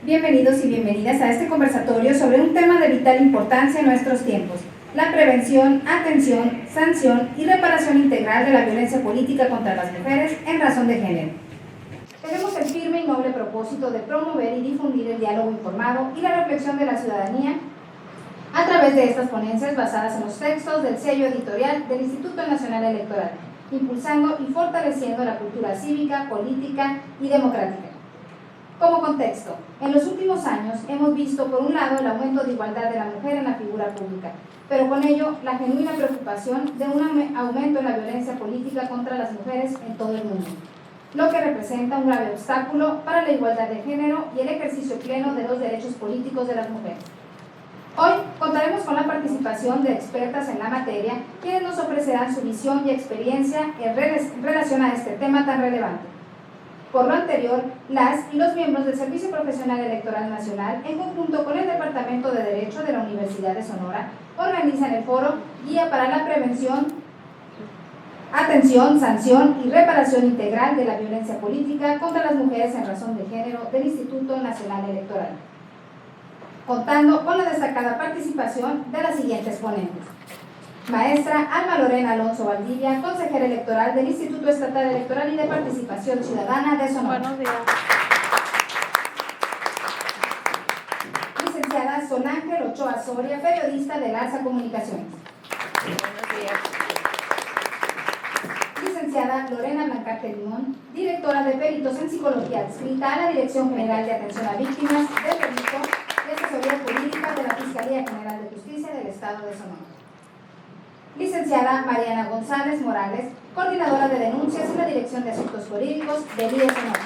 Bienvenidos y bienvenidas a este conversatorio sobre un tema de vital importancia en nuestros tiempos: la prevención, atención, sanción y reparación integral de la violencia política contra las mujeres en razón de género. Tenemos el firme y noble propósito de promover y difundir el diálogo informado y la reflexión de la ciudadanía a través de estas ponencias basadas en los textos del sello editorial del Instituto Nacional Electoral, impulsando y fortaleciendo la cultura cívica, política y democrática. Como contexto, en los últimos años hemos visto, por un lado, el aumento de igualdad de la mujer en la figura pública, pero con ello la genuina preocupación de un aumento en la violencia política contra las mujeres en todo el mundo, lo que representa un grave obstáculo para la igualdad de género y el ejercicio pleno de los derechos políticos de las mujeres. Hoy contaremos con la participación de expertas en la materia, quienes nos ofrecerán su visión y experiencia en relación a este tema tan relevante. Por lo anterior, las y los miembros del Servicio Profesional Electoral Nacional, en conjunto con el Departamento de Derecho de la Universidad de Sonora, organizan el foro Guía para la Prevención, Atención, Sanción y Reparación Integral de la Violencia Política contra las Mujeres en Razón de Género del Instituto Nacional Electoral, contando con la destacada participación de las siguientes ponentes: Maestra Alma Lorena Alonso Valdivia, consejera electoral del Instituto Estatal Electoral y de Participación Ciudadana de Sonora. Buenos días. Licenciada Sonángel Ochoa Soria, periodista de Larsa Comunicaciones. Buenos días. Licenciada Lorena Blancarte Limón, directora de Peritos en Psicología adscrita a la Dirección General de Atención a Víctimas del Delito y Asesoría Jurídica de la Fiscalía General de Justicia del Estado de Sonora. Licenciada Mariana González Morales, coordinadora de denuncias en la Dirección de Asuntos Jurídicos del IE Sonora.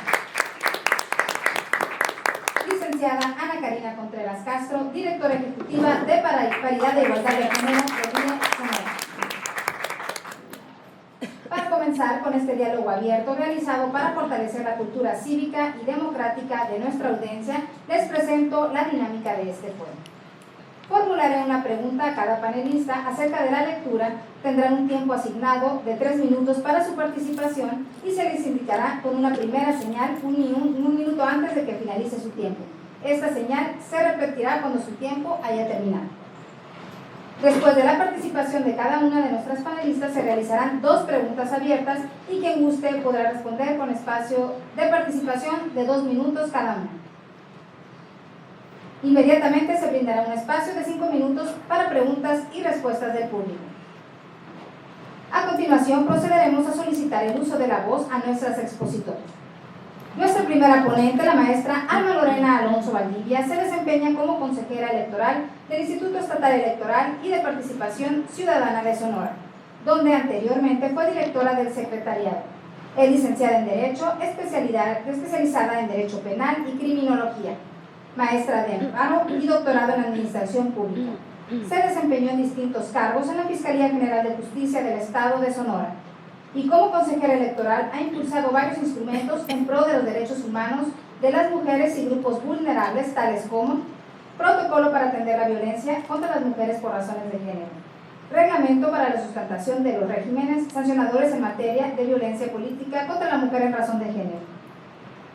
Licenciada Ana Karina Contreras Castro, directora ejecutiva de Paridad e Igualdad de Género del IE Sonora. Para comenzar con este diálogo abierto realizado para fortalecer la cultura cívica y democrática de nuestra audiencia, les presento la dinámica de este foro. Formularé una pregunta a cada panelista acerca de la lectura. Tendrán un tiempo asignado de 3 minutos para su participación y se les indicará con una primera señal un minuto antes de que finalice su tiempo. Esta señal se repetirá cuando su tiempo haya terminado. Después de la participación de cada una de nuestras panelistas se realizarán 2 preguntas abiertas y quien guste podrá responder con espacio de participación de 2 minutos cada una. Inmediatamente se brindará un espacio de 5 minutos para preguntas y respuestas del público. A continuación procederemos a solicitar el uso de la voz a nuestras expositoras. Nuestra primera ponente, la maestra Alma Lorena Alonso Valdivia, se desempeña como consejera electoral del Instituto Estatal Electoral y de Participación Ciudadana de Sonora, donde anteriormente fue directora del secretariado. Es licenciada en Derecho, especializada en Derecho Penal y Criminología, maestra de amparo y doctorado en Administración Pública. Se desempeñó en distintos cargos en la Fiscalía General de Justicia del Estado de Sonora y como consejera electoral ha impulsado varios instrumentos en pro de los derechos humanos de las mujeres y grupos vulnerables, tales como Protocolo para atender la violencia contra las mujeres por razones de género, Reglamento para la sustentación de los regímenes sancionadores en materia de violencia política contra la mujer en razón de género,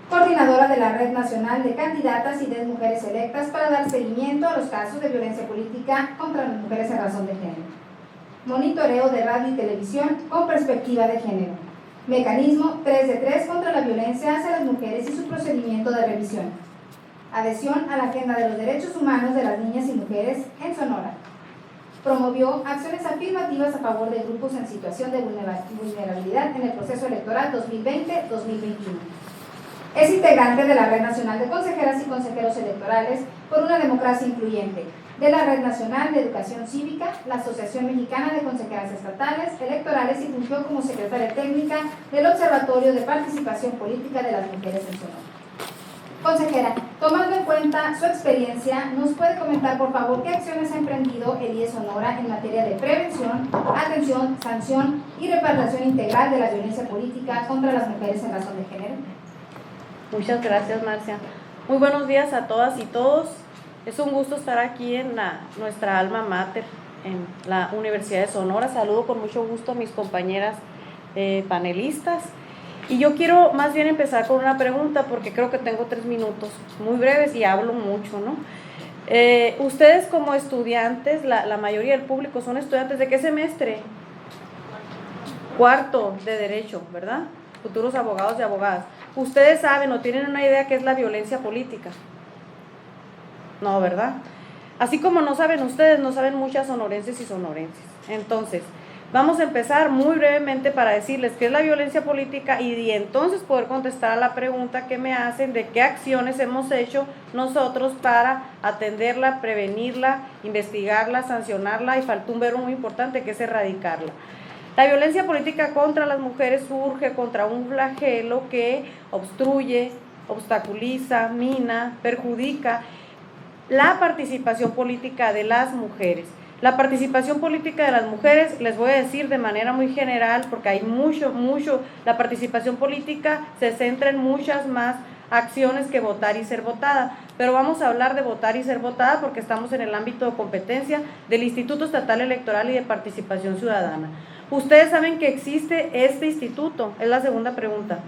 coordinadora de la Red Nacional de Candidatas y de Mujeres Electas para dar seguimiento a los casos de violencia política contra las mujeres en razón de género, monitoreo de radio y televisión con perspectiva de género, mecanismo 3 de 3 contra la violencia hacia las mujeres y su procedimiento de revisión, adhesión a la Agenda de los Derechos Humanos de las Niñas y Mujeres en Sonora. Promovió acciones afirmativas a favor de grupos en situación de vulnerabilidad en el proceso electoral 2020-2021. Es integrante de la Red Nacional de Consejeras y Consejeros Electorales por una Democracia Incluyente, de la Red Nacional de Educación Cívica, la Asociación Mexicana de Consejeras Estatales Electorales y fungió como secretaria técnica del Observatorio de Participación Política de las Mujeres en Sonora. Consejera, tomando en cuenta su experiencia, ¿nos puede comentar, por favor, qué acciones ha emprendido el IE Sonora en materia de prevención, atención, sanción y reparación integral de la violencia política contra las mujeres en razón de género? Muchas gracias, Marcia. Muy buenos días a todas y todos. Es un gusto estar aquí en nuestra alma mater, en la Universidad de Sonora. Saludo con mucho gusto a mis compañeras panelistas Y yo quiero más bien empezar con una pregunta porque creo que tengo 3 minutos muy breves y hablo mucho, ¿no? Ustedes como estudiantes, la mayoría del público son estudiantes ¿de qué semestre? Cuarto de Derecho, ¿verdad? Futuros abogados y abogadas. ¿Ustedes saben o tienen una idea qué es la violencia política? No, ¿verdad? Así como no saben ustedes, no saben muchas sonorenses y sonorenses. Entonces, vamos a empezar muy brevemente para decirles qué es la violencia política y entonces poder contestar a la pregunta que me hacen de qué acciones hemos hecho nosotros para atenderla, prevenirla, investigarla, sancionarla y faltó un verbo muy importante que es erradicarla. La violencia política contra las mujeres surge contra un flagelo que obstruye, obstaculiza, mina, perjudica la participación política de las mujeres. La participación política de las mujeres, les voy a decir de manera muy general, porque hay mucho, la participación política se centra en muchas más acciones que votar y ser votada, pero vamos a hablar de votar y ser votada porque estamos en el ámbito de competencia del Instituto Estatal Electoral y de Participación Ciudadana. ¿Ustedes saben que existe este instituto? Es la segunda pregunta.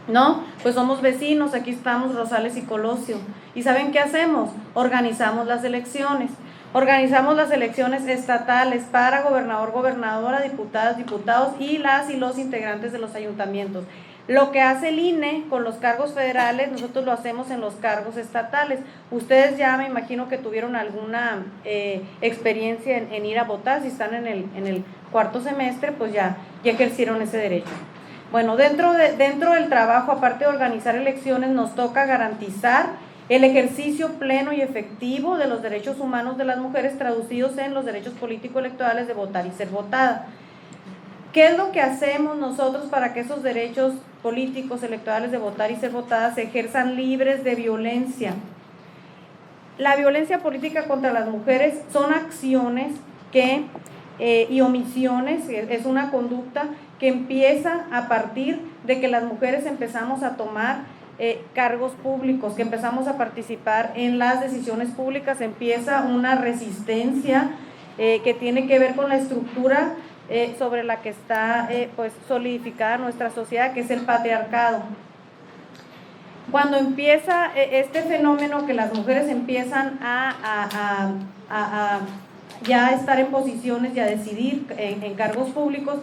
¿No? Pues somos vecinos, aquí estamos Rosales y Colosio. ¿Y saben qué hacemos? Organizamos las elecciones. Organizamos las elecciones estatales para gobernador, gobernadora, diputadas, diputados y las y los integrantes de los ayuntamientos. Lo que hace el INE con los cargos federales, nosotros lo hacemos en los cargos estatales. Ustedes ya me imagino que tuvieron alguna experiencia en ir a votar, si están en el cuarto semestre, pues ya ejercieron ese derecho. Bueno, dentro del trabajo, aparte de organizar elecciones, nos toca garantizar el ejercicio pleno y efectivo de los derechos humanos de las mujeres traducidos en los derechos político-electorales de votar y ser votada. ¿Qué es lo que hacemos nosotros para que esos derechos políticos electorales de votar y ser votada se ejerzan libres de violencia? La violencia política contra las mujeres son acciones y omisiones, es una conducta que empieza a partir de que las mujeres empezamos a tomar cargos públicos, que empezamos a participar en las decisiones públicas, empieza una resistencia que tiene que ver con la estructura sobre la que está pues solidificada nuestra sociedad, que es el patriarcado. Cuando empieza este fenómeno que las mujeres empiezan a ya estar en posiciones y a decidir en cargos públicos,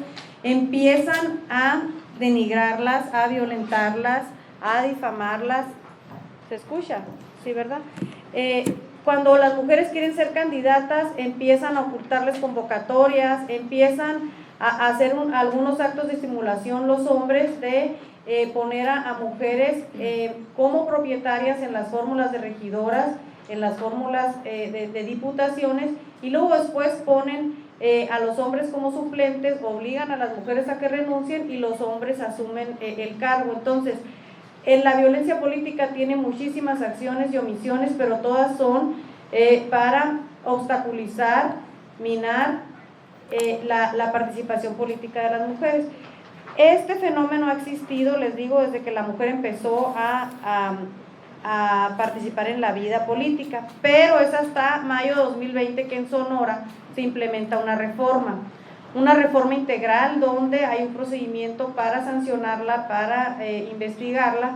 empiezan a denigrarlas, a violentarlas, a difamarlas. ¿Se escucha? Sí, ¿verdad? Cuando las mujeres quieren ser candidatas, empiezan a ocultarles convocatorias, empiezan a hacer algunos actos de estimulación los hombres de poner a mujeres como propietarias en las fórmulas de regidoras, en las fórmulas de diputaciones, y luego después ponen a los hombres como suplentes, obligan a las mujeres a que renuncien y los hombres asumen el cargo. Entonces, la violencia política tiene muchísimas acciones y omisiones, pero todas son para obstaculizar, minar la participación política de las mujeres. Este fenómeno ha existido, les digo, desde que la mujer empezó a participar en la vida política, pero es hasta mayo de 2020 que en Sonora se implementa una reforma integral donde hay un procedimiento para sancionarla, para investigarla,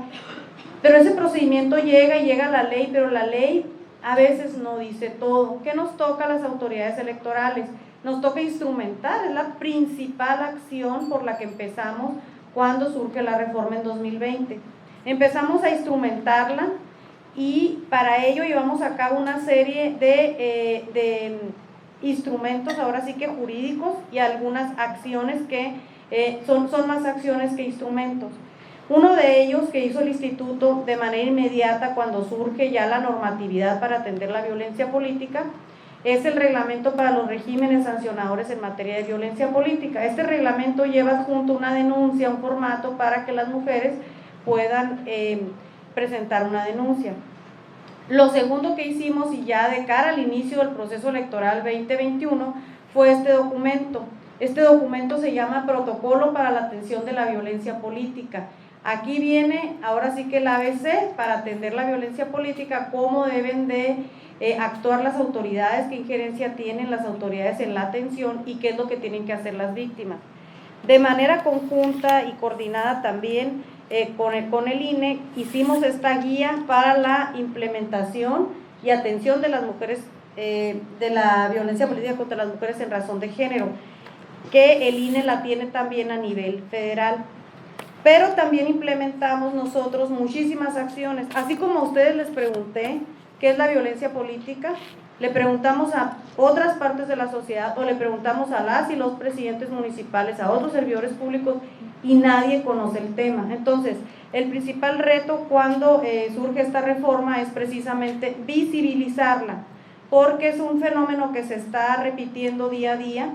pero ese procedimiento llega a la ley, pero la ley a veces no dice todo. ¿Qué nos toca a las autoridades electorales? Nos toca instrumentar, es la principal acción por la que empezamos cuando surge la reforma en 2020. Empezamos a instrumentarla y para ello llevamos a cabo una serie de instrumentos, ahora sí que jurídicos, y algunas acciones que son más acciones que instrumentos. Uno de ellos que hizo el instituto de manera inmediata cuando surge ya la normatividad para atender la violencia política es el reglamento para los regímenes sancionadores en materia de violencia política. Este reglamento lleva junto una denuncia, un formato para que las mujeres puedan presentar una denuncia. Lo segundo que hicimos, y ya de cara al inicio del proceso electoral 2021, fue este documento. Este documento se llama Protocolo para la Atención de la Violencia Política. Aquí viene ahora sí que el ABC para atender la violencia política, cómo deben de actuar las autoridades, qué injerencia tienen las autoridades en la atención y qué es lo que tienen que hacer las víctimas. De manera conjunta y coordinada también con el INE, hicimos esta guía para la implementación y atención de las mujeres, de la violencia política contra las mujeres en razón de género, que el INE la tiene también a nivel federal. Pero también implementamos nosotros muchísimas acciones, así como a ustedes les pregunté qué es la violencia política, le preguntamos a otras partes de la sociedad o le preguntamos a las y los presidentes municipales, a otros servidores públicos, y nadie conoce el tema. Entonces, el principal reto cuando surge esta reforma es precisamente visibilizarla, porque es un fenómeno que se está repitiendo día a día,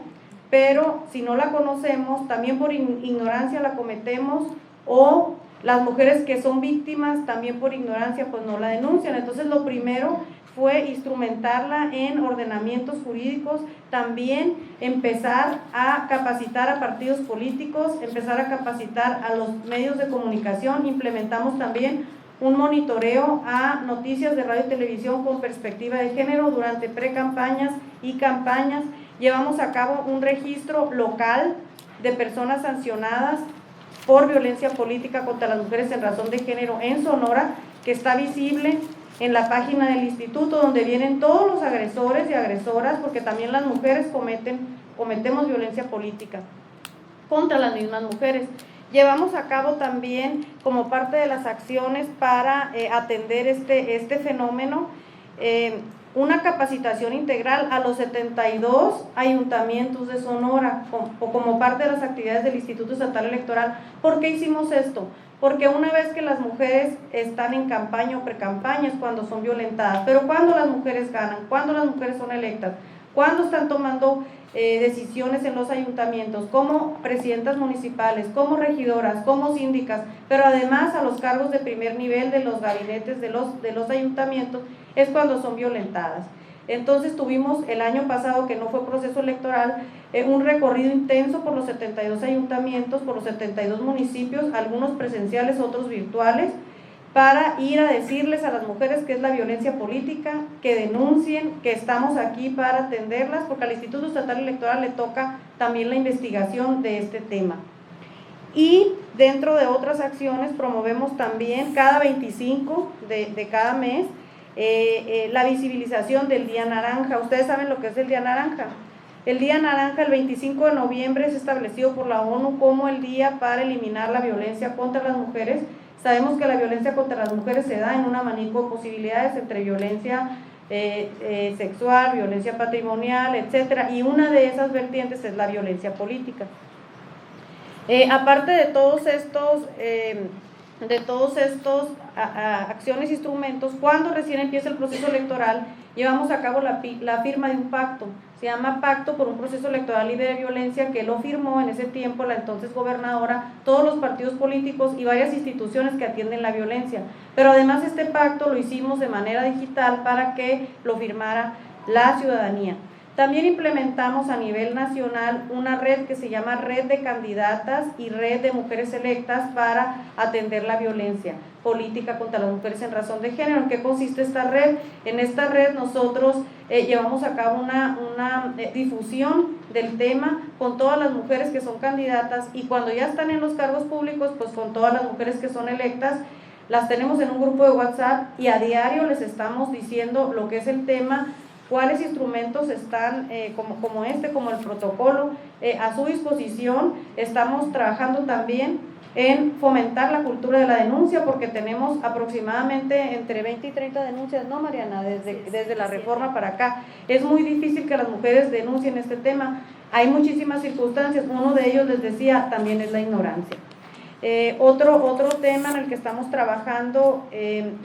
pero si no la conocemos, también por ignorancia la cometemos, o las mujeres que son víctimas también por ignorancia pues no la denuncian. Entonces lo primero fue instrumentarla en ordenamientos jurídicos, también empezar a capacitar a partidos políticos, empezar a capacitar a los medios de comunicación. Implementamos también un monitoreo a noticias de radio y televisión con perspectiva de género durante pre-campañas y campañas. Llevamos a cabo un registro local de personas sancionadas por violencia política contra las mujeres en razón de género en Sonora, que está visible en la página del instituto, donde vienen todos los agresores y agresoras, porque también las mujeres cometemos violencia política contra las mismas mujeres. Llevamos a cabo también, como parte de las acciones para atender este fenómeno, una capacitación integral a los 72 ayuntamientos de Sonora, como parte de las actividades del Instituto Estatal Electoral. ¿Por qué hicimos esto? Porque una vez que las mujeres están en campaña o precampaña es cuando son violentadas, pero cuando las mujeres ganan, cuando las mujeres son electas, cuando están tomando decisiones en los ayuntamientos, como presidentas municipales, como regidoras, como síndicas, pero además a los cargos de primer nivel de los gabinetes de los ayuntamientos, es cuando son violentadas. Entonces tuvimos el año pasado, que no fue proceso electoral, un recorrido intenso por los 72 ayuntamientos, por los 72 municipios, algunos presenciales, otros virtuales, para ir a decirles a las mujeres qué es la violencia política, que denuncien, que estamos aquí para atenderlas, porque al Instituto Estatal Electoral le toca también la investigación de este tema. Y dentro de otras acciones promovemos también cada 25 de cada mes la visibilización del Día Naranja. Ustedes saben lo que es el Día Naranja. El Día Naranja, el 25 de noviembre, es establecido por la ONU como el día para eliminar la violencia contra las mujeres. Sabemos que la violencia contra las mujeres se da en un abanico de posibilidades, entre violencia sexual, violencia patrimonial, etcétera, y una de esas vertientes es la violencia política. Aparte de todos estos acciones e instrumentos, cuando recién empieza el proceso electoral, llevamos a cabo la firma de un pacto. Se llama Pacto por un Proceso Electoral Libre de Violencia, que lo firmó en ese tiempo la entonces gobernadora, todos los partidos políticos y varias instituciones que atienden la violencia. Pero además este pacto lo hicimos de manera digital para que lo firmara la ciudadanía. También implementamos a nivel nacional una red que se llama Red de Candidatas y Red de Mujeres Electas para atender la violencia política contra las mujeres en razón de género. ¿En qué consiste esta red? En esta red nosotros llevamos a cabo una difusión del tema con todas las mujeres que son candidatas, y cuando ya están en los cargos públicos, pues con todas las mujeres que son electas. Las tenemos en un grupo de WhatsApp y a diario les estamos diciendo lo que es el tema, cuáles instrumentos están, como el protocolo, a su disposición. Estamos trabajando también en fomentar la cultura de la denuncia, porque tenemos aproximadamente entre 20 y 30 denuncias, ¿no, Mariana? Desde la reforma para acá. Es muy difícil que las mujeres denuncien este tema. Hay muchísimas circunstancias, uno de ellos, les decía, también es la ignorancia. Otro tema en el que estamos trabajando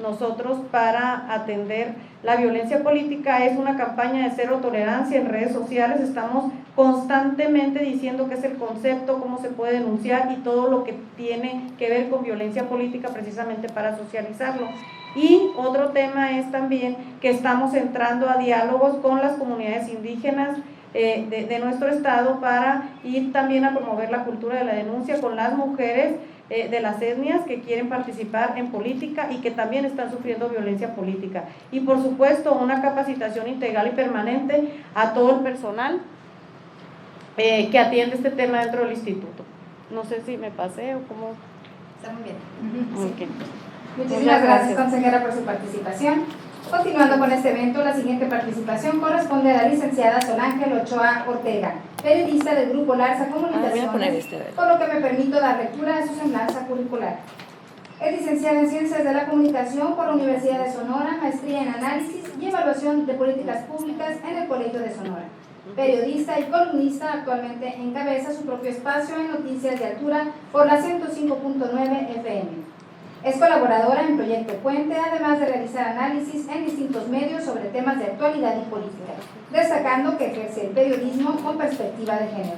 nosotros para atender la violencia política es una campaña de cero tolerancia en redes sociales. Estamos constantemente diciendo qué es el concepto, cómo se puede denunciar y todo lo que tiene que ver con violencia política, precisamente para socializarlo. Y otro tema es también que estamos entrando a diálogos con las comunidades indígenas de nuestro estado, para ir también a promover la cultura de la denuncia con las mujeres de las etnias que quieren participar en política y que también están sufriendo violencia política. Y por supuesto una capacitación integral y permanente a todo el personal que atiende este tema dentro del instituto. No sé si me pasé o cómo. Está muy bien. Okay. Muchísimas gracias, consejera, por su participación. Continuando con este evento, la siguiente participación corresponde a la licenciada Solángel Ochoa Ortega, periodista del Grupo Larsa Comunicaciones, por lo que me permito dar lectura de su semblanza curricular. Es licenciada en Ciencias de la Comunicación por la Universidad de Sonora, maestría en Análisis y Evaluación de Políticas Públicas en el Colegio de Sonora. Periodista y columnista, actualmente encabeza su propio espacio en Noticias de Altura por la 105.9 FM. Es colaboradora en Proyecto Puente, además de realizar análisis en distintos medios sobre temas de actualidad y política, destacando que ejerce el periodismo con perspectiva de género.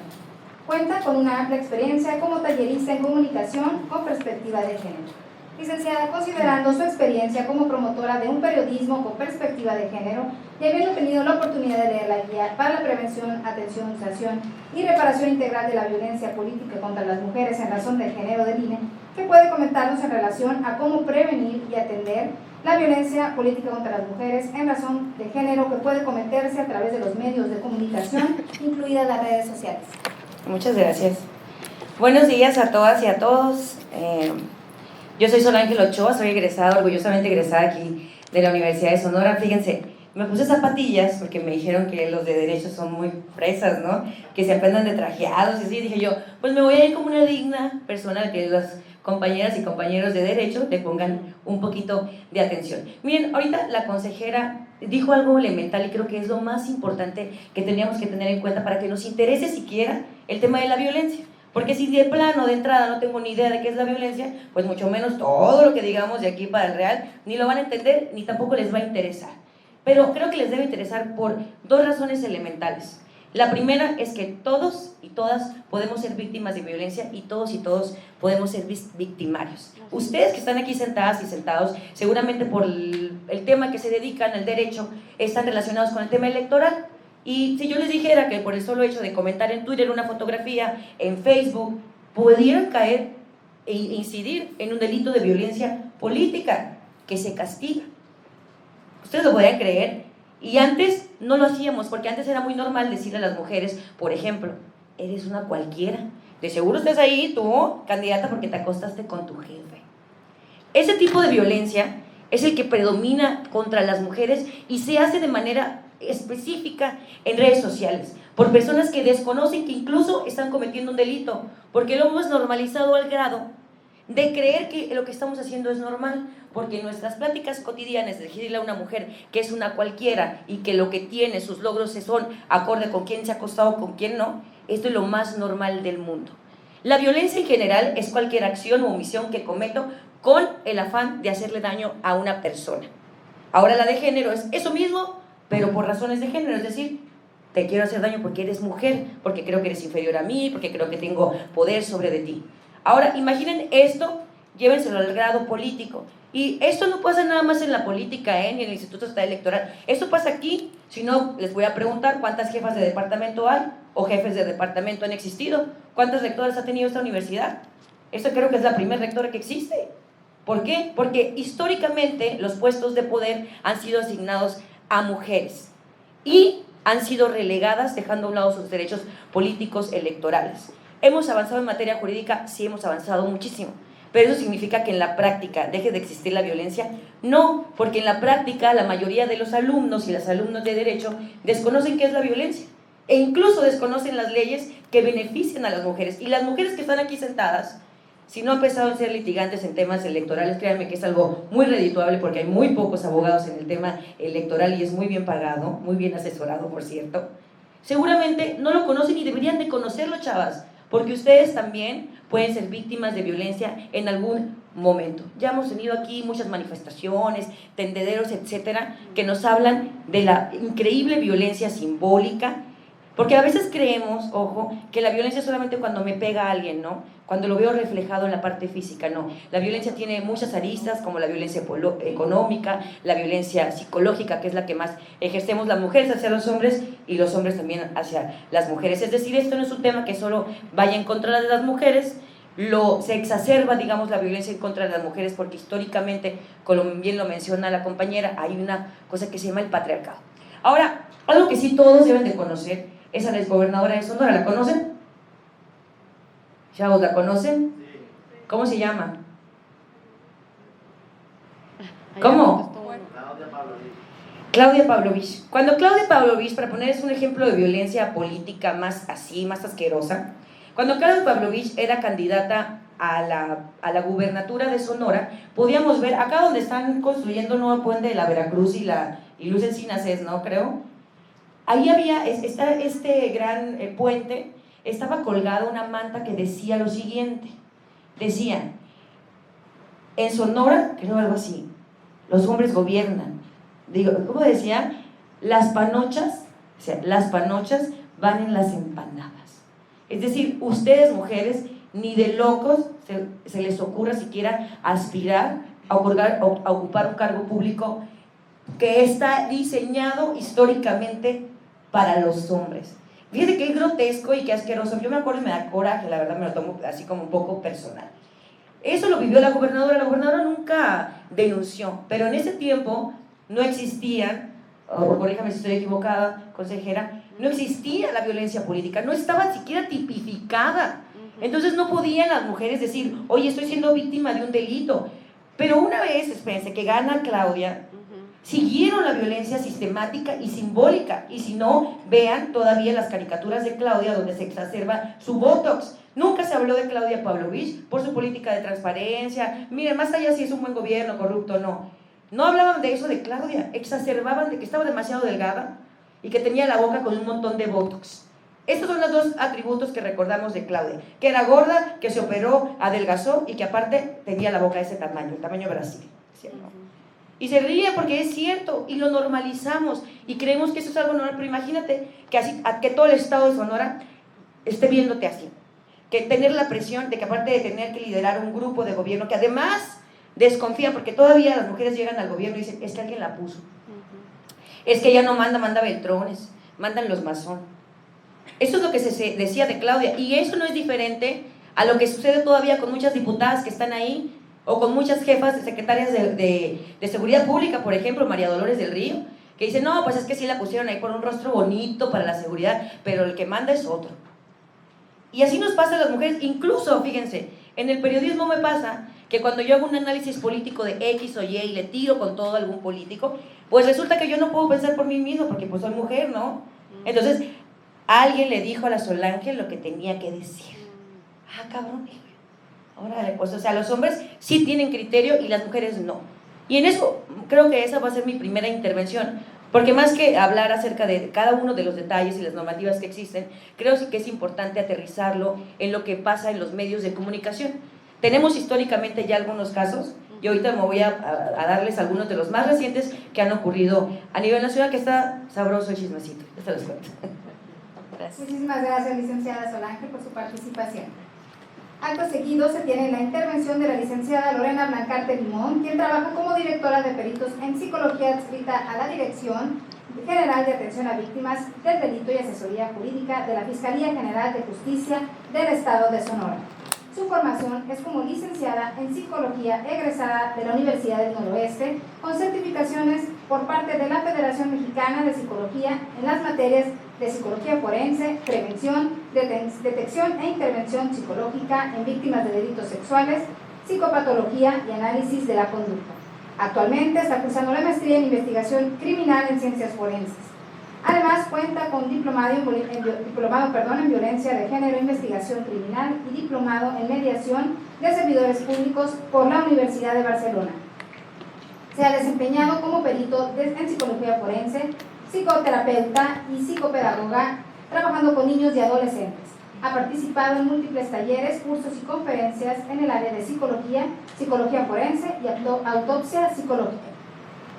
Cuenta con una amplia experiencia como tallerista en comunicación con perspectiva de género. Licenciada, considerando su experiencia como promotora de un periodismo con perspectiva de género y habiendo tenido la oportunidad de leer la guía para la prevención, atención, sanción y reparación integral de la violencia política contra las mujeres en razón de género del INE, ¿qué puede comentarnos en relación a cómo prevenir y atender la violencia política contra las mujeres en razón de género que puede cometerse a través de los medios de comunicación, incluidas las redes sociales? Muchas gracias. Buenos días a todas y a todos. Yo soy Solángel Ochoa, soy egresada, orgullosamente egresada aquí de la Universidad de Sonora. Fíjense, me puse zapatillas porque me dijeron que los de Derecho son muy fresas, ¿no? Que se aprendan de trajeados y así. Dije yo, pues me voy a ir como una digna persona, que las compañeras y compañeros de Derecho le pongan un poquito de atención. Miren, ahorita la consejera dijo algo elemental y creo que es lo más importante que teníamos que tener en cuenta para que nos interese siquiera el tema de la violencia. Porque si de plano, de entrada, no tengo ni idea de qué es la violencia, pues mucho menos todo lo que digamos de aquí para el real, ni lo van a entender, ni tampoco les va a interesar. Pero creo que les debe interesar por dos razones elementales. La primera es que todos y todas podemos ser víctimas de violencia y todos podemos ser victimarios. Ustedes que están aquí sentadas y sentados, seguramente por el tema que se dedican al derecho, están relacionados con el tema electoral. Y si yo les dijera que por el solo hecho de comentar en Twitter una fotografía, en Facebook, pudieran caer e incidir en un delito de violencia política que se castiga. ¿Ustedes lo podrían creer? Y antes no lo hacíamos, porque antes era muy normal decirle a las mujeres, por ejemplo, eres una cualquiera, de seguro estás ahí, tú, candidata, porque te acostaste con tu jefe. Ese tipo de violencia es el que predomina contra las mujeres y se hace de manera específica en redes sociales, por personas que desconocen que incluso están cometiendo un delito, porque lo hemos normalizado al grado de creer que lo que estamos haciendo es normal, porque en nuestras pláticas cotidianas de decirle a una mujer que es una cualquiera y que lo que tiene, sus logros son acorde con quién se ha acostado, con quién no, esto es lo más normal del mundo. La violencia en general es cualquier acción o omisión que cometo con el afán de hacerle daño a una persona. Ahora la de género es eso mismo, pero por razones de género, es decir, te quiero hacer daño porque eres mujer, porque creo que eres inferior a mí, porque creo que tengo poder sobre de ti. Ahora, imaginen esto, llévenselo al grado político. Y esto no pasa nada más en la política, ni en el Instituto Estatal Electoral. Esto pasa aquí, si no, les voy a preguntar cuántas jefas de departamento hay, o jefes de departamento han existido, cuántas rectoras ha tenido esta universidad. Esto creo que es la primera rectora que existe. ¿Por qué? Porque históricamente los puestos de poder han sido asignados a mujeres y han sido relegadas dejando a un lado sus derechos políticos electorales. ¿Hemos avanzado en materia jurídica? Sí, hemos avanzado muchísimo, pero ¿eso significa que en la práctica deje de existir la violencia? No, porque en la práctica la mayoría de los alumnos y las alumnas de derecho desconocen qué es la violencia e incluso desconocen las leyes que benefician a las mujeres. Y las mujeres que están aquí sentadas, si no han empezado a ser litigantes en temas electorales, créanme que es algo muy redituable porque hay muy pocos abogados en el tema electoral y es muy bien pagado, muy bien asesorado, por cierto. Seguramente no lo conocen y deberían de conocerlo, chavas, porque ustedes también pueden ser víctimas de violencia en algún momento. Ya hemos tenido aquí muchas manifestaciones, tendederos, etcétera, que nos hablan de la increíble violencia simbólica, porque a veces creemos, ojo, que la violencia es solamente cuando me pega a alguien, ¿no? Cuando lo veo reflejado en la parte física, no. La violencia tiene muchas aristas, como la violencia económica, la violencia psicológica, que es la que más ejercemos las mujeres hacia los hombres y los hombres también hacia las mujeres. Es decir, esto no es un tema que solo vaya en contra de las mujeres, se exacerba, digamos, la violencia en contra de las mujeres, porque históricamente, como bien lo menciona la compañera, hay una cosa que se llama el patriarcado. Ahora, algo que sí todos deben de conocer es a la exgobernadora de Sonora. ¿La conocen? Chavos, ¿la conocen? ¿Cómo se llama? ¿Cómo? Claudia Pavlovich. Cuando Claudia Pavlovich, para ponerles un ejemplo de violencia política más así, más asquerosa, cuando Claudia Pavlovich era candidata a la gubernatura de Sonora, podíamos ver, acá donde están construyendo el nuevo puente de la Veracruz y Luz Encinas es, ¿no? Creo. Ahí había este gran puente, estaba colgada una manta que decía lo siguiente. Decía, en Sonora, creo algo así, los hombres gobiernan. Digo, ¿cómo decía? Las panochas, o sea, las panochas van en las empanadas. Es decir, ustedes mujeres, ni de locos se les ocurra siquiera aspirar a ocupar un cargo público que está diseñado históricamente para los hombres. Fíjate qué grotesco y qué asqueroso. Yo me acuerdo y me da coraje, la verdad me lo tomo así como un poco personal. Eso lo vivió la gobernadora nunca denunció, pero en ese tiempo no existían, o corríjame si estoy equivocada, consejera, no existía la violencia política, no estaba siquiera tipificada. Entonces no podían las mujeres decir, oye, estoy siendo víctima de un delito. Pero una vez, espérense, que gana Claudia, siguieron la violencia sistemática y simbólica. Y si no, vean todavía las caricaturas de Claudia donde se exacerba su botox. Nunca se habló de Claudia Pavlovich por su política de transparencia. Miren, más allá si es un buen gobierno, corrupto o no. No hablaban de eso de Claudia, exacerbaban de que estaba demasiado delgada y que tenía la boca con un montón de botox. Estos son los dos atributos que recordamos de Claudia, que era gorda, que se operó, adelgazó y que aparte tenía la boca de ese tamaño, el tamaño Brasil, ¿cierto? Y se ríe porque es cierto y lo normalizamos y creemos que eso es algo normal, pero imagínate que todo el estado de Sonora esté viéndote así, que tener la presión de que aparte de tener que liderar un grupo de gobierno que además desconfía, porque todavía las mujeres llegan al gobierno y dicen, es que alguien la puso, es que ella no manda Beltrones, mandan los masones. Eso es lo que se decía de Claudia, y eso no es diferente a lo que sucede todavía con muchas diputadas que están ahí, o con muchas jefas de secretarias de seguridad pública, por ejemplo, María Dolores del Río, que dicen, no, pues es que sí la pusieron ahí por un rostro bonito para la seguridad, pero el que manda es otro. Y así nos pasa a las mujeres, incluso, fíjense, en el periodismo me pasa que cuando yo hago un análisis político de X o Y y le tiro con todo a algún político, pues resulta que yo no puedo pensar por mí mismo, porque pues soy mujer, ¿no? Entonces, alguien le dijo a la Solange lo que tenía que decir. Ah, cabrón, dije. Órale, pues, o sea, los hombres sí tienen criterio y las mujeres no. Y en eso creo que esa va a ser mi primera intervención, porque más que hablar acerca de cada uno de los detalles y las normativas que existen, creo sí que es importante aterrizarlo en lo que pasa en los medios de comunicación. Tenemos históricamente ya algunos casos, y ahorita me voy a darles algunos de los más recientes que han ocurrido a nivel nacional, que está sabroso el chismecito. Esto les cuento. Gracias. Muchísimas gracias, licenciada Solange, por su participación. Acto seguido se tiene la intervención de la licenciada Lorena Blancarte Limón, quien trabaja como directora de peritos en psicología adscrita a la Dirección General de Atención a Víctimas del Delito y Asesoría Jurídica de la Fiscalía General de Justicia del Estado de Sonora. Su formación es como licenciada en Psicología egresada de la Universidad del Noroeste, con certificaciones por parte de la Federación Mexicana de Psicología en las materias de Psicología Forense, Prevención, Detección e Intervención Psicológica en Víctimas de Delitos Sexuales, Psicopatología y Análisis de la Conducta. Actualmente está cursando la maestría en Investigación Criminal en Ciencias Forenses. Además, cuenta con diplomado en Violencia de Género, Investigación Criminal y diplomado en Mediación de Servidores Públicos por la Universidad de Barcelona. Se ha desempeñado como perito en Psicología Forense, psicoterapeuta y psicopedagoga, trabajando con niños y adolescentes. Ha participado en múltiples talleres, cursos y conferencias en el área de psicología, psicología forense y autopsia psicológica.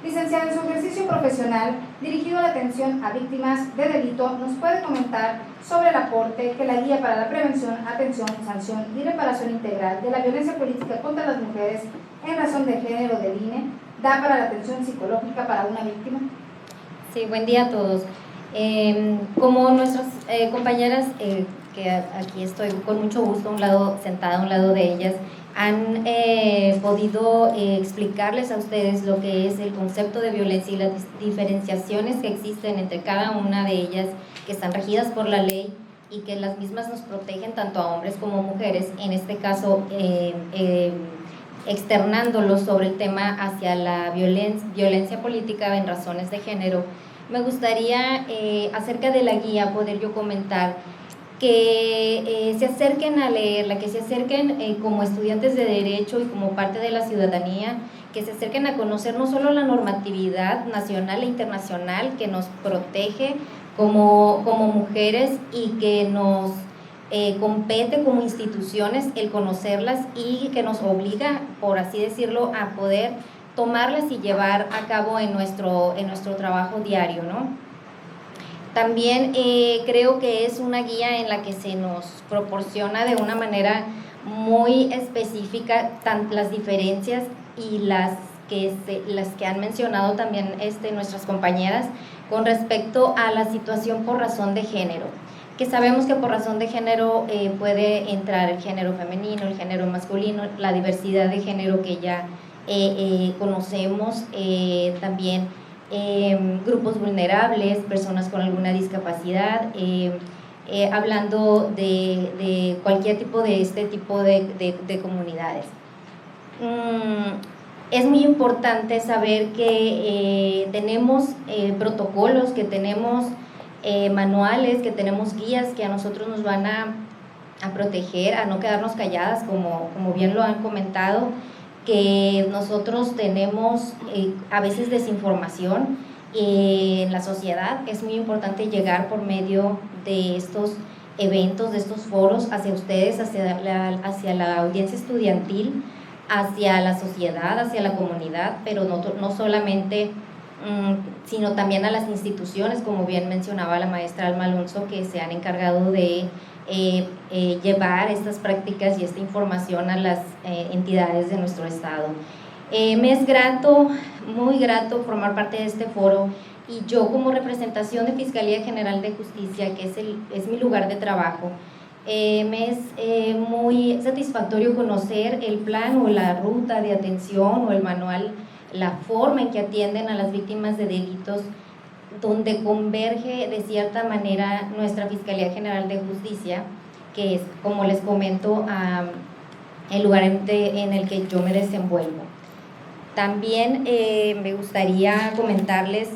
Licenciada en su ejercicio profesional, dirigido a la atención a víctimas de delito, nos puede comentar sobre el aporte que la Guía para la Prevención, Atención, Sanción y Reparación Integral de la Violencia Política contra las Mujeres en razón de género del INE da para la atención psicológica para una víctima. Sí, buen día a todos. Como nuestras compañeras, que aquí estoy con mucho gusto sentada a un lado de ellas, han podido explicarles a ustedes lo que es el concepto de violencia y las diferenciaciones que existen entre cada una de ellas que están regidas por la ley y que las mismas nos protegen tanto a hombres como mujeres, en este caso externándolos sobre el tema hacia la violencia política en razones de género. Me gustaría, acerca de la guía, poder yo comentar que se acerquen a leerla, que se acerquen como estudiantes de Derecho y como parte de la ciudadanía, que se acerquen a conocer no solo la normatividad nacional e internacional que nos protege como mujeres y que nos compete como instituciones el conocerlas y que nos obliga, por así decirlo, a poder tomarlas y llevar a cabo en nuestro trabajo diario, ¿no? También creo que es una guía en la que se nos proporciona de una manera muy específica las diferencias y las que han mencionado también nuestras compañeras con respecto a la situación por razón de género, que sabemos que por razón de género puede entrar el género femenino, el género masculino, la diversidad de género que ya conocemos, también grupos vulnerables, personas con alguna discapacidad, hablando de cualquier tipo de este tipo de comunidades. Es muy importante saber que tenemos protocolos, que tenemos manuales, que tenemos guías que a nosotros nos van a proteger, a no quedarnos calladas, como bien lo han comentado, que nosotros tenemos a veces desinformación en la sociedad. Es muy importante llegar por medio de estos eventos, de estos foros, hacia ustedes, hacia la audiencia estudiantil, hacia la sociedad, hacia la comunidad, pero no solamente, sino también a las instituciones, como bien mencionaba la maestra Alma Alonso, que se han encargado de llevar estas prácticas y esta información a las entidades de nuestro estado. Me es grato, muy grato formar parte de este foro, y yo como representación de Fiscalía General de Justicia, que es mi lugar de trabajo, me es muy satisfactorio conocer el plan o la ruta de atención o el manual, la forma en que atienden a las víctimas de delitos, donde converge de cierta manera nuestra Fiscalía General de Justicia, que es, como les comento, el lugar en el que yo me desenvuelvo. También me gustaría comentarles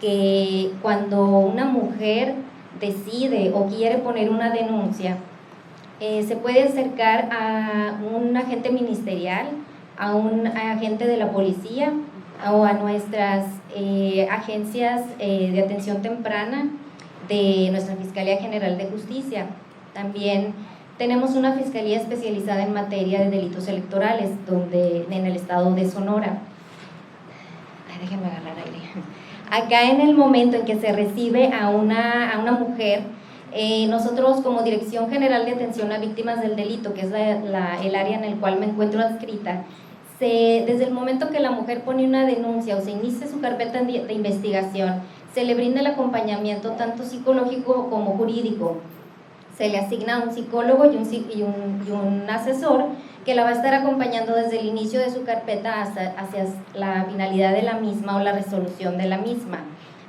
que cuando una mujer decide o quiere poner una denuncia, se puede acercar a un agente ministerial, a un agente de la policía o a nuestras agencias de atención temprana de nuestra Fiscalía General de Justicia. También tenemos una fiscalía especializada en materia de delitos electorales, en el estado de Sonora. Déjenme agarrar aire. Acá, en el momento en que se recibe a una mujer, nosotros como Dirección General de Atención a Víctimas del Delito, que es el área en el cual me encuentro adscrita, desde el momento que la mujer pone una denuncia o se inicia su carpeta de investigación, se le brinda el acompañamiento tanto psicológico como jurídico. Se le asigna un psicólogo y un asesor que la va a estar acompañando desde el inicio de su carpeta hacia la finalidad de la misma o la resolución de la misma.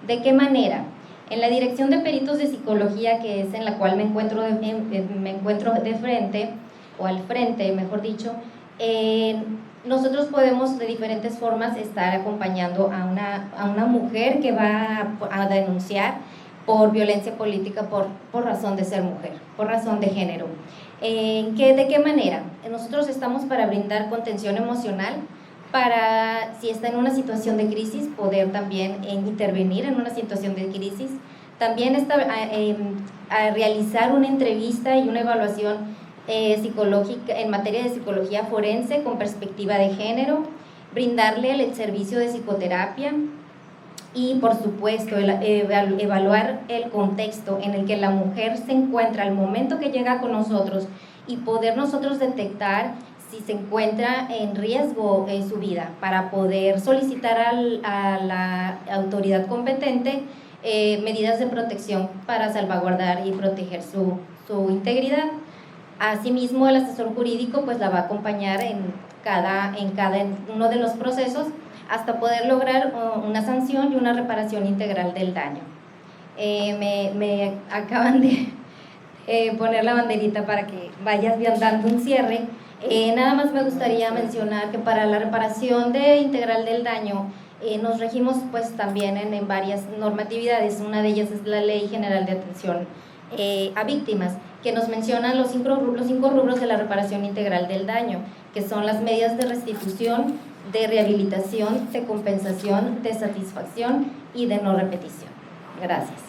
¿De qué manera? En la Dirección de Peritos de Psicología, que es en la cual me encuentro de frente, o al frente, mejor dicho, nosotros podemos de diferentes formas estar acompañando a una mujer que va a denunciar por violencia política por razón de ser mujer, por razón de género. ¿De qué manera? Nosotros estamos para brindar contención emocional, para, si está en una situación de crisis, poder también intervenir en una situación de crisis. También a realizar una entrevista y una evaluación psicológica en materia de psicología forense con perspectiva de género, brindarle el servicio de psicoterapia y, por supuesto, evaluar el contexto en el que la mujer se encuentra al momento que llega con nosotros y poder nosotros detectar si se encuentra en riesgo su vida, para poder solicitar a la autoridad competente medidas de protección para salvaguardar y proteger su integridad. Asimismo, el asesor jurídico pues la va a acompañar en uno de los procesos hasta poder lograr una sanción y una reparación integral del daño. Me acaban de poner la banderita para que vayas dando un cierre. Nada más me gustaría mencionar que para la reparación integral del daño nos regimos pues también en varias normatividades. Una de ellas es la Ley General de Atención a Víctimas, que nos mencionan los cinco rubros de la reparación integral del daño, que son las medidas de restitución, de rehabilitación, de compensación, de satisfacción y de no repetición. Gracias.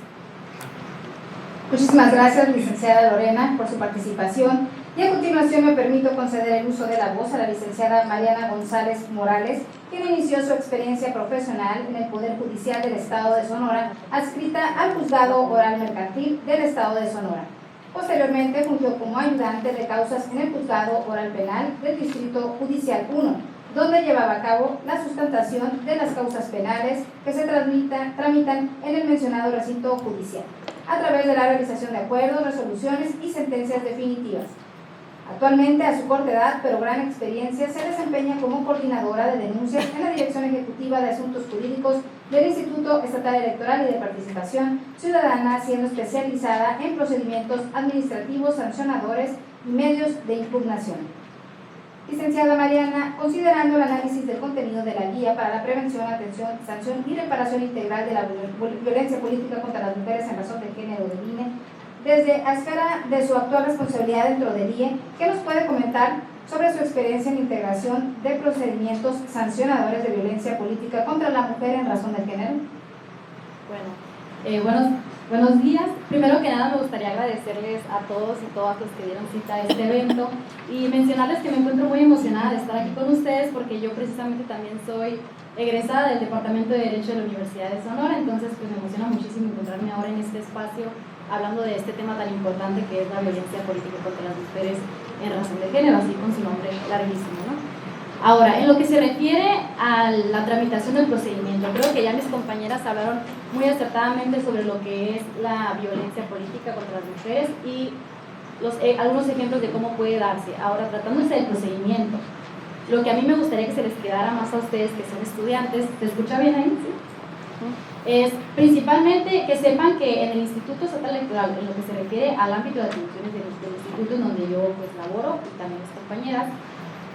Muchísimas gracias, licenciada Lorena, por su participación. Y a continuación me permito conceder el uso de la voz a la licenciada Mariana González Morales, quien inició su experiencia profesional en el Poder Judicial del Estado de Sonora, adscrita al Juzgado Oral Mercantil del Estado de Sonora. Posteriormente fungió como ayudante de causas en el Juzgado Oral Penal del Distrito Judicial 1, donde llevaba a cabo la sustentación de las causas penales que se tramitan en el mencionado recinto judicial, a través de la realización de acuerdos, resoluciones y sentencias definitivas. Actualmente, a su corta edad pero gran experiencia, se desempeña como coordinadora de denuncias en la Dirección Ejecutiva de Asuntos Jurídicos del Instituto Estatal Electoral y de Participación Ciudadana, siendo especializada en procedimientos administrativos, sancionadores y medios de impugnación. Licenciada Mariana, considerando el análisis del contenido de la Guía para la Prevención, Atención, Sanción y Reparación Integral de la Violencia Política contra las Mujeres en razón de género del INE, desde la esfera de su actual responsabilidad dentro del IE, ¿qué nos puede comentar sobre su experiencia en integración de procedimientos sancionadores de violencia política contra la mujer en razón de género? Buenos días. Primero que nada me gustaría agradecerles a todos y todas los que dieron cita a este evento y mencionarles que me encuentro muy emocionada de estar aquí con ustedes porque yo precisamente también soy egresada del Departamento de Derecho de la Universidad de Sonora, entonces pues me emociona muchísimo encontrarme ahora en este espacio hablando de este tema tan importante que es la violencia política contra las mujeres en razón de género, así con su nombre larguísimo, ¿no? Ahora, en lo que se refiere a la tramitación del procedimiento, creo que ya mis compañeras hablaron muy acertadamente sobre lo que es la violencia política contra las mujeres y algunos ejemplos de cómo puede darse. Ahora, tratándose del procedimiento, lo que a mí me gustaría que se les quedara más a ustedes que son estudiantes, ¿se escucha bien ahí? ¿Sí? Es principalmente que sepan que en el Instituto Estatal Electoral, en lo que se refiere al ámbito de atribuciones del instituto en donde yo pues laboro y también mis compañeras,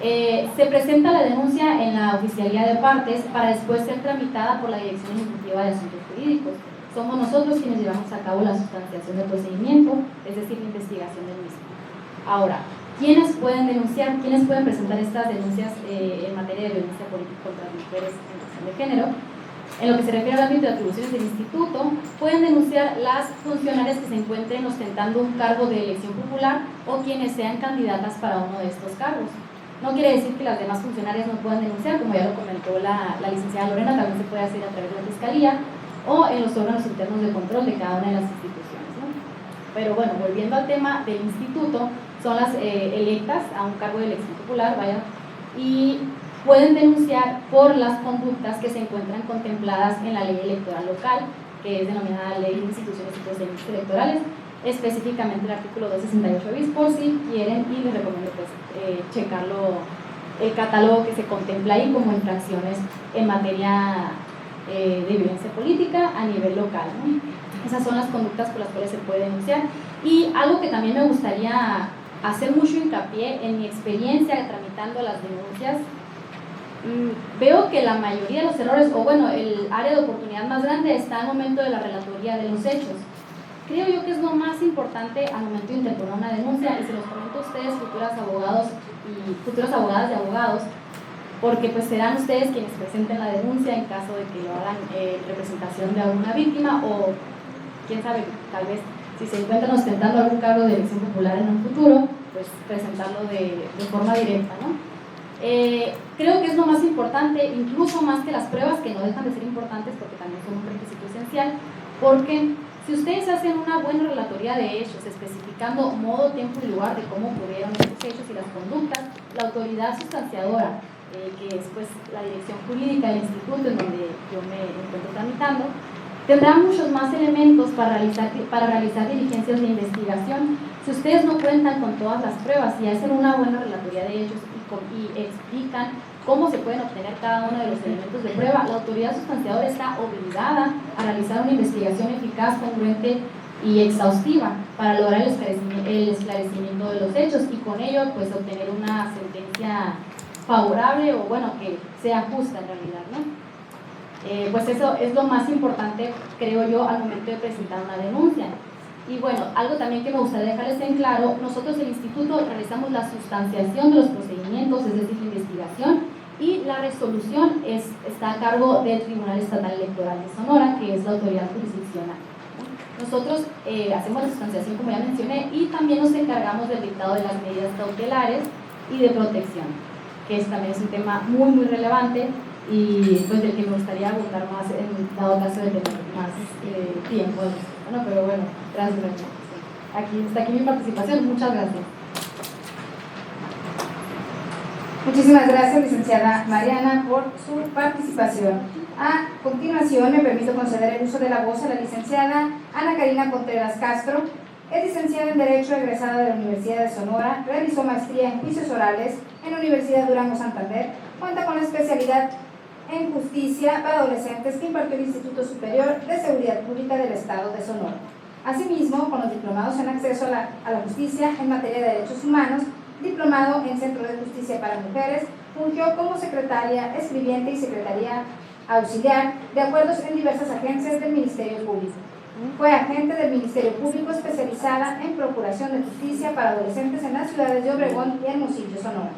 se presenta la denuncia en la oficialía de partes para después ser tramitada por la Dirección Ejecutiva de Asuntos Jurídicos. Somos nosotros quienes llevamos a cabo la sustanciación del procedimiento, es decir, la investigación del mismo. Ahora, ¿quiénes pueden denunciar? ¿Quiénes pueden presentar estas denuncias en materia de violencia política contra las mujeres en razón de género? En lo que se refiere al ámbito de atribuciones del instituto, pueden denunciar las funcionarias que se encuentren ostentando un cargo de elección popular o quienes sean candidatas para uno de estos cargos. No quiere decir que las demás funcionarias no puedan denunciar, como ya lo comentó la licenciada Lorena, también se puede hacer a través de la Fiscalía o en los órganos internos de control de cada una de las instituciones, ¿no? Pero bueno, volviendo al tema del instituto, son las electas a un cargo de elección popular, y pueden denunciar por las conductas que se encuentran contempladas en la ley electoral local, que es denominada Ley de Instituciones y Procedimientos Electorales, específicamente el artículo 268 bis, por si quieren, y les recomiendo pues checarlo, el catálogo que se contempla ahí como infracciones en materia de violencia política a nivel local, ¿no? Esas son las conductas por las cuales se puede denunciar. Y algo que también me gustaría hacer mucho hincapié en mi experiencia tramitando las denuncias, veo que la mayoría de los errores, o bueno, el área de oportunidad más grande está al momento de la relatoría de los hechos. Creo yo que es lo más importante al momento de interponer una denuncia, y se los comento a ustedes, futuras abogados y futuras abogadas y abogados, porque pues serán ustedes quienes presenten la denuncia en caso de que lo hagan en representación de alguna víctima, o quién sabe, tal vez si se encuentran ostentando algún cargo de elección popular en un futuro, pues presentarlo de forma directa, ¿no? Creo que es lo más importante, incluso más que las pruebas, que no dejan de ser importantes porque también son un requisito esencial, porque si ustedes hacen una buena relatoría de hechos, especificando modo, tiempo y lugar de cómo ocurrieron estos hechos y las conductas, la autoridad sustanciadora, que es pues la dirección jurídica del instituto en donde yo me encuentro tramitando, tendrá muchos más elementos para realizar diligencias de investigación. Si ustedes no cuentan con todas las pruebas y hacen una buena relatoría de hechos y y explican cómo se pueden obtener cada uno de los elementos de prueba. La autoridad sustanciadora está obligada a realizar una investigación eficaz, congruente y exhaustiva para lograr el esclarecimiento de los hechos y con ello pues obtener una sentencia favorable o bueno, que sea justa en realidad, ¿no? Pues eso es lo más importante, creo yo, al momento de presentar una denuncia. Y bueno, algo también que me gustaría dejarles en claro, nosotros el instituto realizamos la sustanciación de los procedimientos, es decir, la investigación, y la resolución está a cargo del Tribunal Estatal Electoral de Sonora, que es la autoridad jurisdiccional. Nosotros hacemos la sustanciación, como ya mencioné, y también nos encargamos del dictado de las medidas cautelares y de protección, que también es un tema muy, muy relevante y pues del que me gustaría abundar más en dado caso de tener más tiempo. Bueno, pero bueno, gracias. Está aquí mi participación. Muchas gracias. Muchísimas gracias, licenciada Mariana, por su participación. A continuación, me permito conceder el uso de la voz a la licenciada Ana Karina Contreras Castro. Es licenciada en Derecho, egresada de la Universidad de Sonora, realizó maestría en Juicios Orales en la Universidad Durango Santander, cuenta con la especialidad en Justicia para Adolescentes que impartió el Instituto Superior de Seguridad Pública del Estado de Sonora. Asimismo, con los diplomados en acceso a la justicia en materia de derechos humanos, diplomado en Centro de Justicia para Mujeres, fungió como secretaria, escribiente y secretaria auxiliar de acuerdos en diversas agencias del Ministerio Público. Fue agente del Ministerio Público especializada en Procuración de Justicia para Adolescentes en las ciudades de Obregón y Hermosillo, Sonora.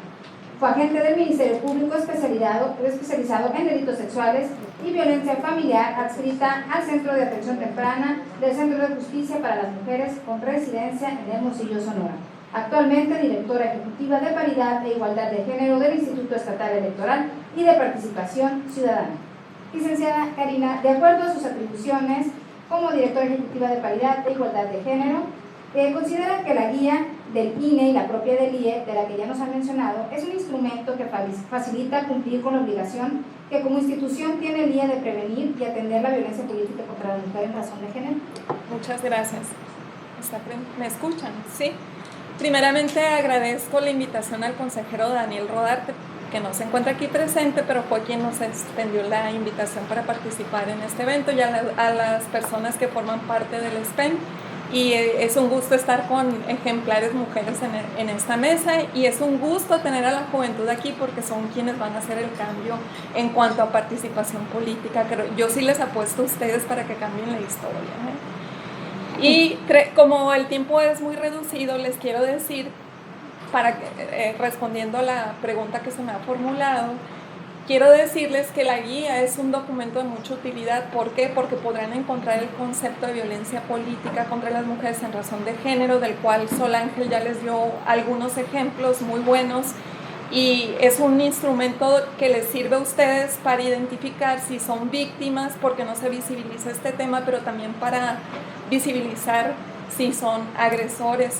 Fue agente del Ministerio Público especializado en delitos sexuales y violencia familiar, adscrita al Centro de Atención Temprana del Centro de Justicia para las Mujeres con residencia en Hermosillo, Sonora. Actualmente directora ejecutiva de Paridad e Igualdad de Género del Instituto Estatal Electoral y de Participación Ciudadana. Licenciada Karina, de acuerdo a sus atribuciones como directora ejecutiva de Paridad e Igualdad de Género, considera que la guía del INE y la propia del IE, de la que ya nos han mencionado, es un instrumento que facilita cumplir con la obligación que como institución tiene el IE de prevenir y atender la violencia política contra la mujer en razón de género. Muchas gracias. ¿Me escuchan? Sí. Primeramente agradezco la invitación al consejero Daniel Rodarte, que no se encuentra aquí presente, pero fue quien nos extendió la invitación para participar en este evento, y a las personas que forman parte del SPEN. Y es un gusto estar con ejemplares mujeres en esta mesa, y es un gusto tener a la juventud aquí porque son quienes van a hacer el cambio en cuanto a participación política. Yo sí les apuesto a ustedes para que cambien la historia, ¿eh? Y como el tiempo es muy reducido, les quiero decir, respondiendo a la pregunta que se me ha formulado, quiero decirles que la guía es un documento de mucha utilidad. ¿Por qué? Porque podrán encontrar el concepto de violencia política contra las mujeres en razón de género, del cual Sol Ángel ya les dio algunos ejemplos muy buenos, y es un instrumento que les sirve a ustedes para identificar si son víctimas, porque no se visibiliza este tema, pero también para visibilizar si son agresores.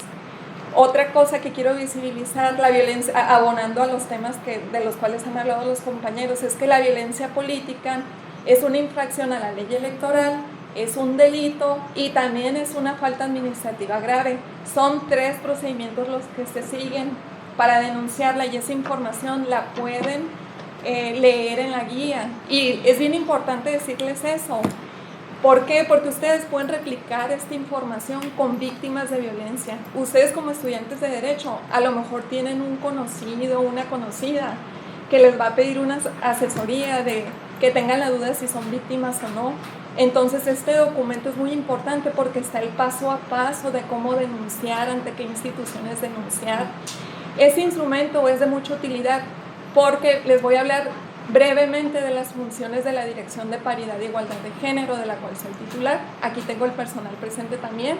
Otra cosa que quiero visibilizar, la violencia, abonando a los temas de los cuales han hablado los compañeros, es que la violencia política es una infracción a la ley electoral, es un delito y también es una falta administrativa grave. Son 3 procedimientos los que se siguen para denunciarla, y esa información la pueden leer en la guía. Y es bien importante decirles eso. ¿Por qué? Porque ustedes pueden replicar esta información con víctimas de violencia. Ustedes como estudiantes de Derecho a lo mejor tienen un conocido, una conocida que les va a pedir una asesoría de que tengan la duda si son víctimas o no. Entonces este documento es muy importante porque está el paso a paso de cómo denunciar, ante qué instituciones denunciar. Este instrumento es de mucha utilidad porque les voy a hablar brevemente de las funciones de la Dirección de Paridad e Igualdad de Género, de la cual soy titular. Aquí tengo el personal presente también,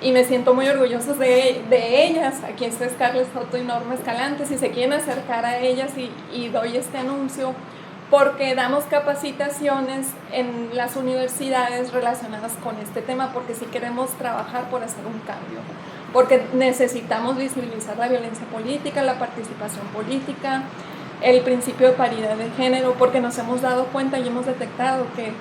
y me siento muy orgullosa de ellas. Aquí está Scarlett Soto y Norma Escalante, si se quieren acercar a ellas, y doy este anuncio porque damos capacitaciones en las universidades relacionadas con este tema, porque si queremos trabajar por hacer un cambio, porque necesitamos visibilizar la violencia política, la participación política, el principio de paridad de género, porque nos hemos dado cuenta y hemos detectado que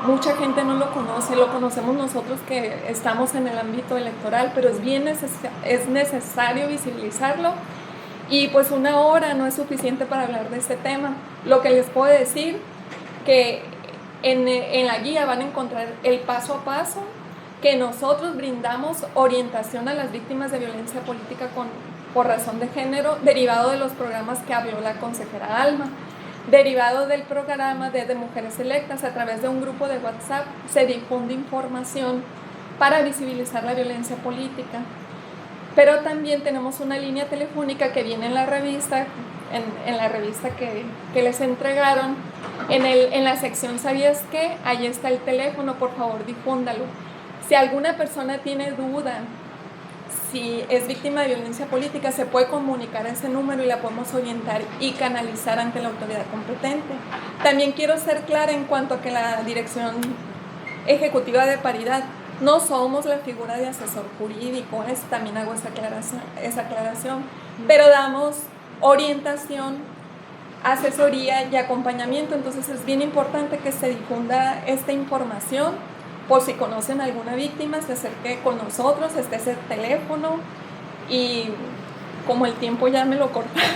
mucha gente no lo conoce. Lo conocemos nosotros que estamos en el ámbito electoral, pero es necesario visibilizarlo Y pues 1 hora no es suficiente para hablar de este tema. Lo que les puedo decir, que en la guía van a encontrar el paso a paso, que nosotros brindamos orientación a las víctimas de violencia política por razón de género, derivado de los programas que habló la consejera Alma, derivado del programa de Mujeres Electas. A través de un grupo de WhatsApp se difunde información para visibilizar la violencia política. Pero también tenemos una línea telefónica que viene en la revista, en la revista que les entregaron, en la sección ¿Sabías qué? Ahí está el teléfono, por favor difúndalo. Si alguna persona tiene duda, si es víctima de violencia política, se puede comunicar a ese número y la podemos orientar y canalizar ante la autoridad competente. También quiero ser clara en cuanto a que la Dirección Ejecutiva de Paridad no somos la figura de asesor jurídico, también hago esa aclaración, pero damos orientación, asesoría y acompañamiento. Entonces es bien importante que se difunda esta información. Por si conocen a alguna víctima, se acerque con nosotros, este es el teléfono, y como el tiempo ya me lo cortaron,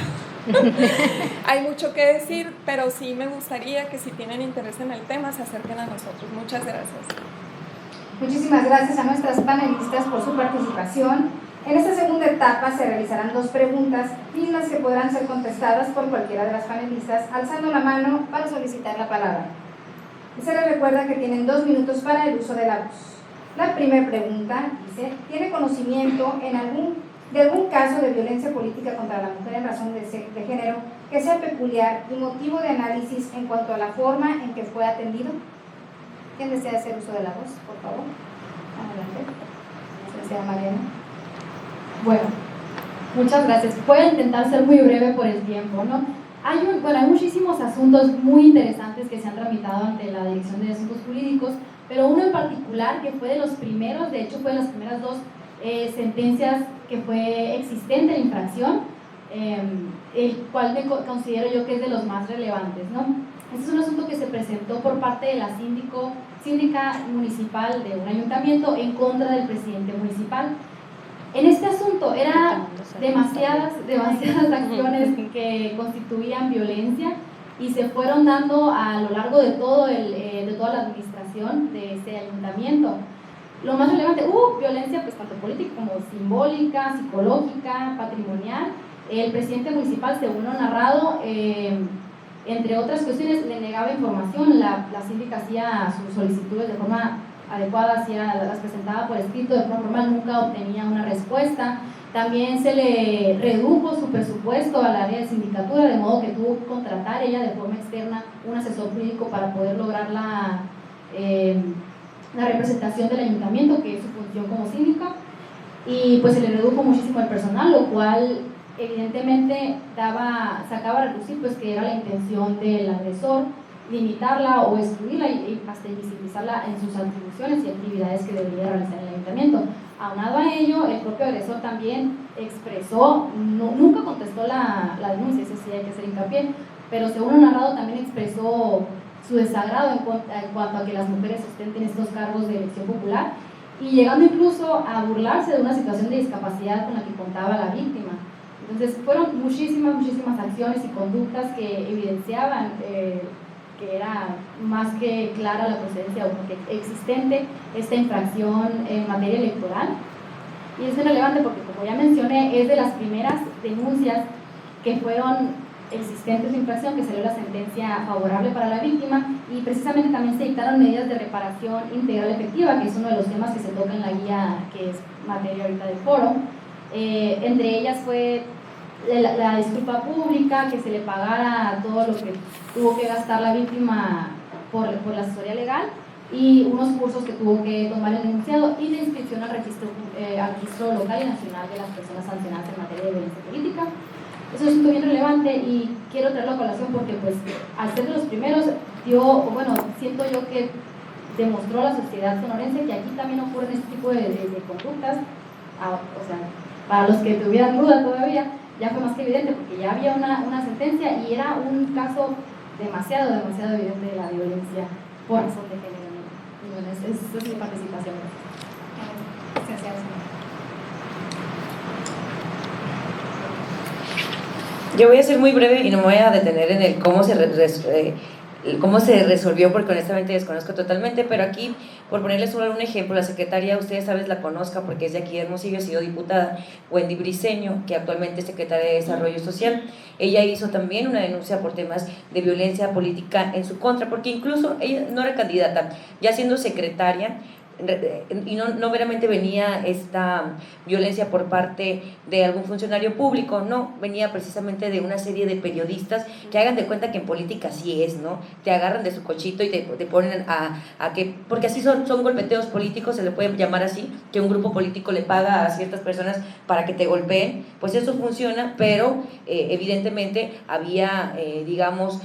hay mucho que decir, pero sí me gustaría que si tienen interés en el tema se acerquen a nosotros. Muchas gracias. Muchísimas gracias a nuestras panelistas por su participación. En esta segunda etapa se realizarán 2 preguntas, mismas que podrán ser contestadas por cualquiera de las panelistas alzando la mano para solicitar la palabra. Y se les recuerda que tienen 2 minutos para el uso de la voz. La primera pregunta dice: ¿tiene conocimiento de algún caso de violencia política contra la mujer en razón de género que sea peculiar y motivo de análisis en cuanto a la forma en que fue atendido? ¿Quién desea hacer uso de la voz, por favor? Adelante. Licenciada Mariana. Bueno, muchas gracias. Voy a intentar ser muy breve por el tiempo, ¿no? Hay muchísimos asuntos muy interesantes que se han tramitado ante la Dirección de Asuntos Jurídicos, pero uno en particular que fue de los primeros, de hecho fue de las primeras 2 sentencias que fue existente la infracción, el cual considero yo que es de los más relevantes, ¿no? Este es un asunto que se presentó por parte de la síndica municipal de un ayuntamiento en contra del presidente municipal. En este asunto eran demasiadas acciones que constituían violencia y se fueron dando a lo largo de toda la administración de ese ayuntamiento. Lo más relevante, violencia pues tanto política como simbólica, psicológica, patrimonial. El presidente municipal, según lo narrado, entre otras cuestiones, le negaba información. La síndica hacía sus solicitudes de forma adecuada, las presentaba por escrito de forma formal, nunca obtenía una respuesta. También se le redujo su presupuesto al área de sindicatura, de modo que tuvo que contratar ella de forma externa un asesor jurídico para poder lograr la representación del ayuntamiento, que es su función como síndica. Y pues se le redujo muchísimo el personal, lo cual evidentemente sacaba a reducir pues que era la intención del agresor, limitarla o excluirla y hasta invisibilizarla en sus atribuciones y actividades que debería realizar el ayuntamiento. Aunado a ello, el propio agresor también expresó, nunca contestó la denuncia, eso sí hay que hacer hincapié, pero según lo narrado también expresó su desagrado en cuanto a que las mujeres ostenten estos cargos de elección popular, y llegando incluso a burlarse de una situación de discapacidad con la que contaba la víctima. Entonces fueron muchísimas acciones y conductas que evidenciaban que era más que clara la procedencia o que existente esta infracción en materia electoral. Y es relevante porque, como ya mencioné, es de las primeras denuncias que fueron existentes de infracción, que salió la sentencia favorable para la víctima, y precisamente también se dictaron medidas de reparación integral efectiva, que es uno de los temas que se toca en la guía, que es materia ahorita del foro. Entre ellas fue la disculpa pública, que se le pagara todo lo que tuvo que gastar la víctima por la asesoría legal, y unos cursos que tuvo que tomar el denunciado, y la inscripción al registro local y nacional de las personas sancionadas en materia de violencia política. Es un asunto bien relevante y quiero traerlo a colación porque pues al ser de los primeros siento yo que demostró a la sociedad sonorense que aquí también ocurren este tipo de conductas. O sea, para los que tuvieran duda todavía, ya fue más que evidente porque ya había una sentencia y era un caso demasiado evidente de la violencia por razón de género. Y bueno, esa es mi participación. Gracias. Yo voy a ser muy breve y no me voy a detener en el cómo se resolvió, porque honestamente desconozco totalmente, pero aquí, por ponerles solo un ejemplo, la secretaria, ustedes saben, la conozca porque es de aquí de Hermosillo, ha sido diputada, Wendy Briceño, que actualmente es secretaria de Desarrollo Social. Ella hizo también una denuncia por temas de violencia política en su contra, porque incluso ella no era candidata, ya siendo secretaria, y no meramente venía esta violencia por parte de algún funcionario público, no, venía precisamente de una serie de periodistas que hagan de cuenta que en política así es, ¿no? Te agarran de su cochito y te ponen a que, porque así son golpeteos políticos, se le puede llamar así, que un grupo político le paga a ciertas personas para que te golpeen, pues eso funciona, pero evidentemente había, digamos,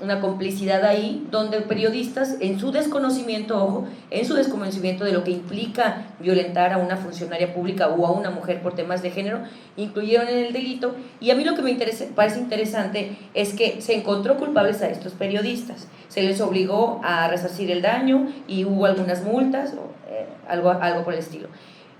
una complicidad ahí, donde periodistas, en su desconocimiento, ojo, en su desconocimiento de lo que implica violentar a una funcionaria pública o a una mujer por temas de género, incluyeron en el delito. Y a mí lo que me parece interesante es que se encontró culpables a estos periodistas, se les obligó a resarcir el daño y hubo algunas multas o algo por el estilo.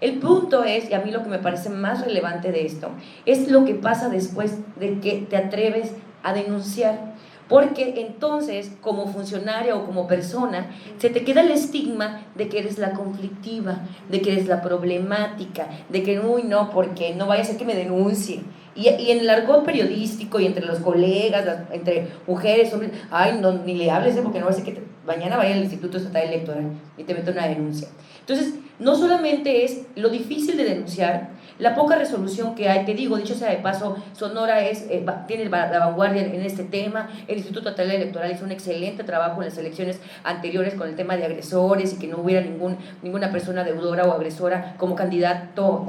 El punto es, y a mí lo que me parece más relevante de esto, es lo que pasa después de que te atreves a denunciar. Porque entonces, como funcionaria o como persona, se te queda el estigma de que eres la conflictiva, de que eres la problemática, de que, uy, no, porque no vaya a ser que me denuncie. Y en el argot periodístico y entre los colegas, entre mujeres, hombres, ay, no, ni le hables, porque no va a ser que mañana vaya al Instituto Estatal Electoral y te meta una denuncia. Entonces, no solamente es lo difícil de denunciar, la poca resolución que hay, te digo, dicho sea de paso, Sonora tiene la vanguardia en este tema. El Instituto Estatal Electoral hizo un excelente trabajo en las elecciones anteriores con el tema de agresores y que no hubiera ninguna persona deudora o agresora como candidato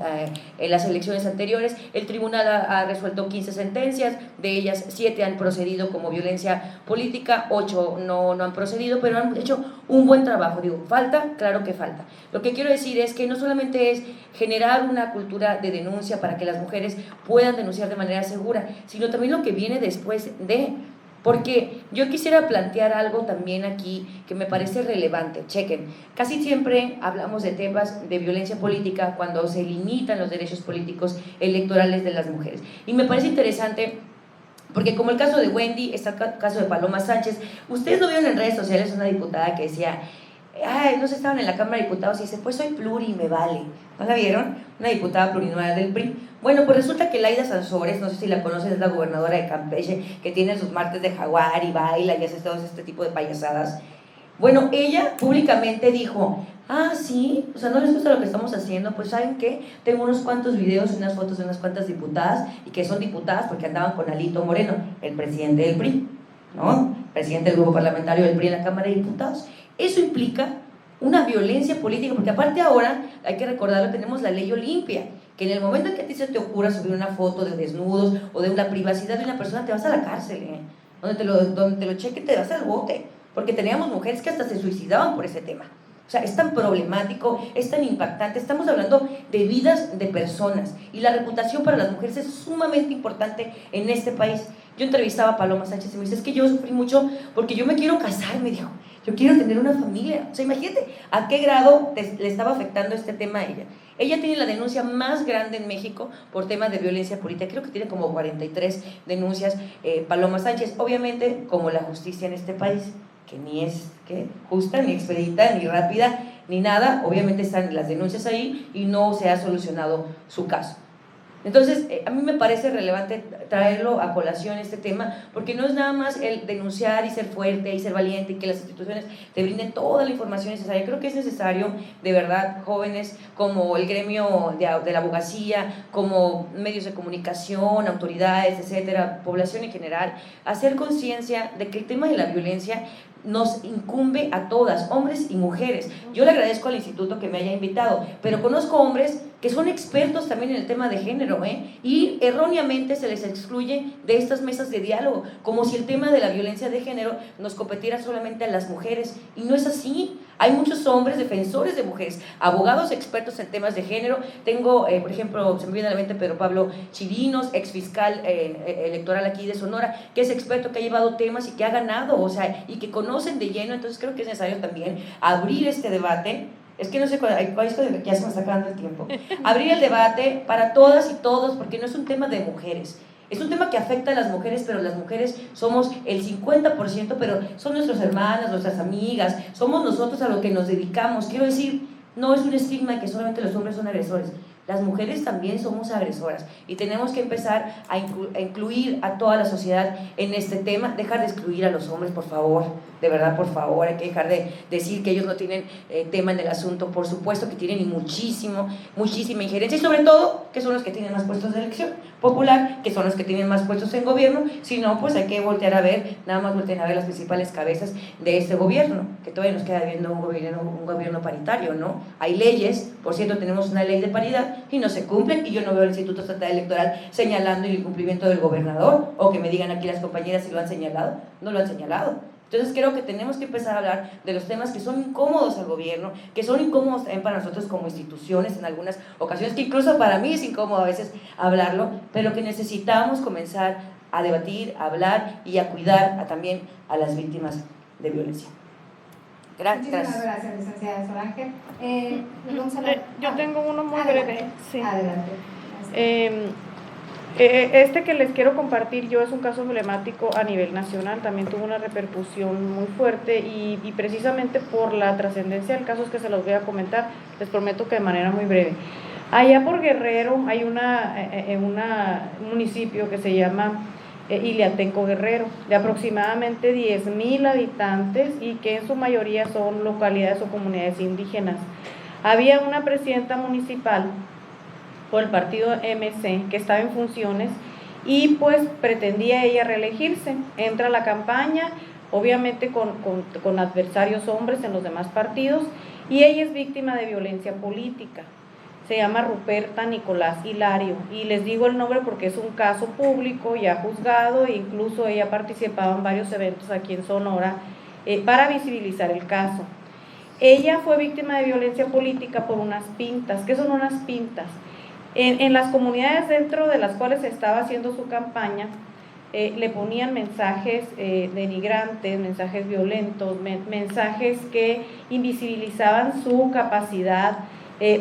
en las elecciones anteriores. El tribunal ha resuelto 15 sentencias, de ellas 7 han procedido como violencia política, 8 no han procedido, pero han hecho un buen trabajo. Digo, falta, claro que falta. Lo que quiero decir es que no solamente es generar una cultura de denuncia para que las mujeres puedan denunciar de manera segura, sino también lo que viene después de, porque yo quisiera plantear algo también aquí que me parece relevante. Chequen, casi siempre hablamos de temas de violencia política cuando se limitan los derechos políticos electorales de las mujeres, y me parece interesante porque como el caso de Wendy, está el caso de Paloma Sánchez. Ustedes lo vieron en redes sociales, una diputada que decía, ay, no sé, estaban en la Cámara de Diputados y dice, pues soy pluri, me vale. ¿No la vieron? Una diputada plurinominal del PRI. Bueno, pues resulta que Laida Sansores, no sé si la conocen, es la gobernadora de Campeche, que tiene sus martes de jaguar y baila y hace todo este tipo de payasadas. Bueno, ella públicamente dijo, sí, o sea, ¿no les gusta lo que estamos haciendo? Pues ¿saben qué? Tengo unos cuantos videos y unas fotos de unas cuantas diputadas, y que son diputadas porque andaban con Alito Moreno, el presidente del PRI, ¿no? Presidente del grupo parlamentario del PRI en la Cámara de Diputados. Eso implica una violencia política, porque aparte ahora, hay que recordarlo, tenemos la ley Olimpia, que en el momento en que a ti se te ocurra subir una foto de desnudos o de la privacidad de una persona, te vas a la cárcel, donde te lo chequen, te vas al bote, porque teníamos mujeres que hasta se suicidaban por ese tema. O sea, es tan problemático, es tan impactante. Estamos hablando de vidas de personas, y la reputación para las mujeres es sumamente importante en este país. Yo entrevistaba a Paloma Sánchez y me dice, es que yo sufrí mucho porque yo me quiero casar, me dijo, yo quiero tener una familia. O sea, imagínate a qué grado le estaba afectando este tema a ella. Ella tiene la denuncia más grande en México por temas de violencia política, creo que tiene como 43 denuncias, Paloma Sánchez. Obviamente, como la justicia en este país, que ni es justa, ni expedita, ni rápida, ni nada, obviamente están las denuncias ahí y no se ha solucionado su caso. Entonces, a mí me parece relevante traerlo a colación este tema, porque no es nada más el denunciar y ser fuerte y ser valiente y que las instituciones te brinden toda la información necesaria. Creo que es necesario, de verdad, jóvenes como el gremio de la abogacía, como medios de comunicación, autoridades, etcétera, población en general, hacer conciencia de que el tema de la violencia nos incumbe a todas, hombres y mujeres. Yo le agradezco al instituto que me haya invitado, pero conozco hombres que son expertos también en el tema de género, y erróneamente se les excluye de estas mesas de diálogo, como si el tema de la violencia de género nos competiera solamente a las mujeres, y no es así. Hay muchos hombres defensores de mujeres, abogados expertos en temas de género. Tengo, por ejemplo, se me viene a la mente Pedro Pablo Chirinos, ex fiscal electoral aquí de Sonora, que es experto, que ha llevado temas y que ha ganado, o sea, y que conocen de lleno. Entonces creo que es necesario también abrir este debate. Es que no sé cuál es, ya se me está acabando el tiempo. Abrir el debate para todas y todos, porque no es un tema de mujeres. Es un tema que afecta a las mujeres, pero las mujeres somos el 50%, pero son nuestras hermanas, nuestras amigas, somos nosotros a lo que nos dedicamos. Quiero decir, no es un estigma que solamente los hombres son agresores. Las mujeres también somos agresoras y tenemos que empezar a incluir a toda la sociedad en este tema, dejar de excluir a los hombres, por favor, de verdad, por favor, hay que dejar de decir que ellos no tienen tema en el asunto, por supuesto que tienen y muchísima injerencia, y sobre todo que son los que tienen más puestos de elección popular, que son los que tienen más puestos en gobierno. Si no, pues hay que voltear a ver, nada más voltear a ver las principales cabezas de este gobierno, que todavía nos queda viendo un gobierno paritario, ¿no? Hay leyes, por cierto, tenemos una ley de paridad y no se cumplen, y yo no veo el Instituto Estatal Electoral señalando el incumplimiento del gobernador, o que me digan aquí las compañeras si lo han señalado. No lo han señalado. Entonces creo que tenemos que empezar a hablar de los temas que son incómodos al gobierno, que son incómodos también para nosotros como instituciones en algunas ocasiones, que incluso para mí es incómodo a veces hablarlo, pero que necesitamos comenzar a debatir, a hablar y a cuidar también a las víctimas de violencia. Gracias. Muchísimas gracias, licenciada Sol Ángel. Yo tengo uno muy adelante. breve. Sí. Adelante. Este que les quiero compartir yo es un caso emblemático a nivel nacional, también tuvo una repercusión muy fuerte y precisamente por la trascendencia del caso es que se los voy a comentar, les prometo que de manera muy breve. Allá por Guerrero hay un municipio que se llama Iliatenco Guerrero, de aproximadamente 10,000 habitantes y que en su mayoría son localidades o comunidades indígenas. Había una presidenta municipal por el partido MC que estaba en funciones y pues pretendía ella reelegirse. Entra a la campaña, obviamente con adversarios hombres en los demás partidos, y ella es víctima de violencia política. Se llama Ruperta Nicolás Hilario, y les digo el nombre porque es un caso público ya juzgado, e incluso ella participaba en varios eventos aquí en Sonora para visibilizar el caso. Ella fue víctima de violencia política por unas pintas. ¿Qué son unas pintas? En las comunidades dentro de las cuales se estaba haciendo su campaña, le ponían mensajes denigrantes, mensajes violentos, mensajes que invisibilizaban su capacidad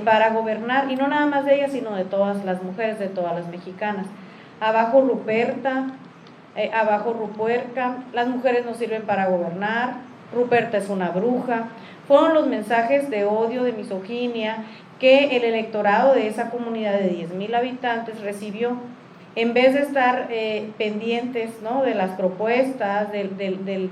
para gobernar, y no nada más de ella, sino de todas las mujeres, de todas las mexicanas. Abajo Ruperta, abajo Rupuerca, las mujeres no sirven para gobernar, Ruperta es una bruja. Fueron los mensajes de odio, de misoginia, que el electorado de esa comunidad de 10,000 habitantes recibió. En vez de estar pendientes, ¿no?, de las propuestas, de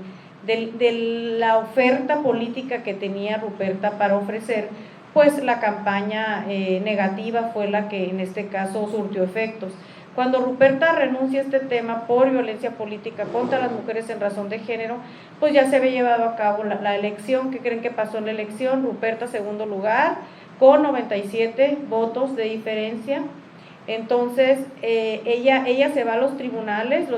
la oferta política que tenía Ruperta para ofrecer, pues la campaña negativa fue la que en este caso surtió efectos. Cuando Ruperta renuncia a este tema por violencia política contra las mujeres en razón de género, pues ya se había llevado a cabo la elección. ¿Qué creen que pasó en la elección? Ruperta segundo lugar, con 97 votos de diferencia. Entonces ella se va a los tribunales,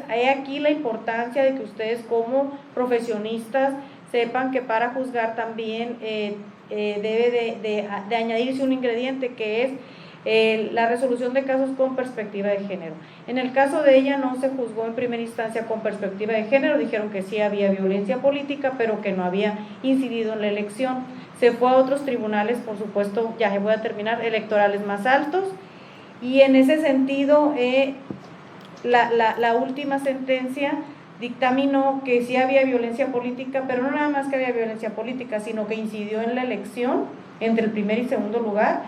hay aquí la importancia de que ustedes como profesionistas sepan que para juzgar también debe de añadirse un ingrediente, que es la resolución de casos con perspectiva de género. En el caso de ella no se juzgó en primera instancia con perspectiva de género, dijeron que sí había violencia política, pero que no había incidido en la elección. Se fue a otros tribunales, por supuesto, ya voy a terminar, electorales más altos, y en ese sentido la última sentencia dictaminó que sí había violencia política, pero no nada más que había violencia política, sino que incidió en la elección entre el primer y segundo lugar,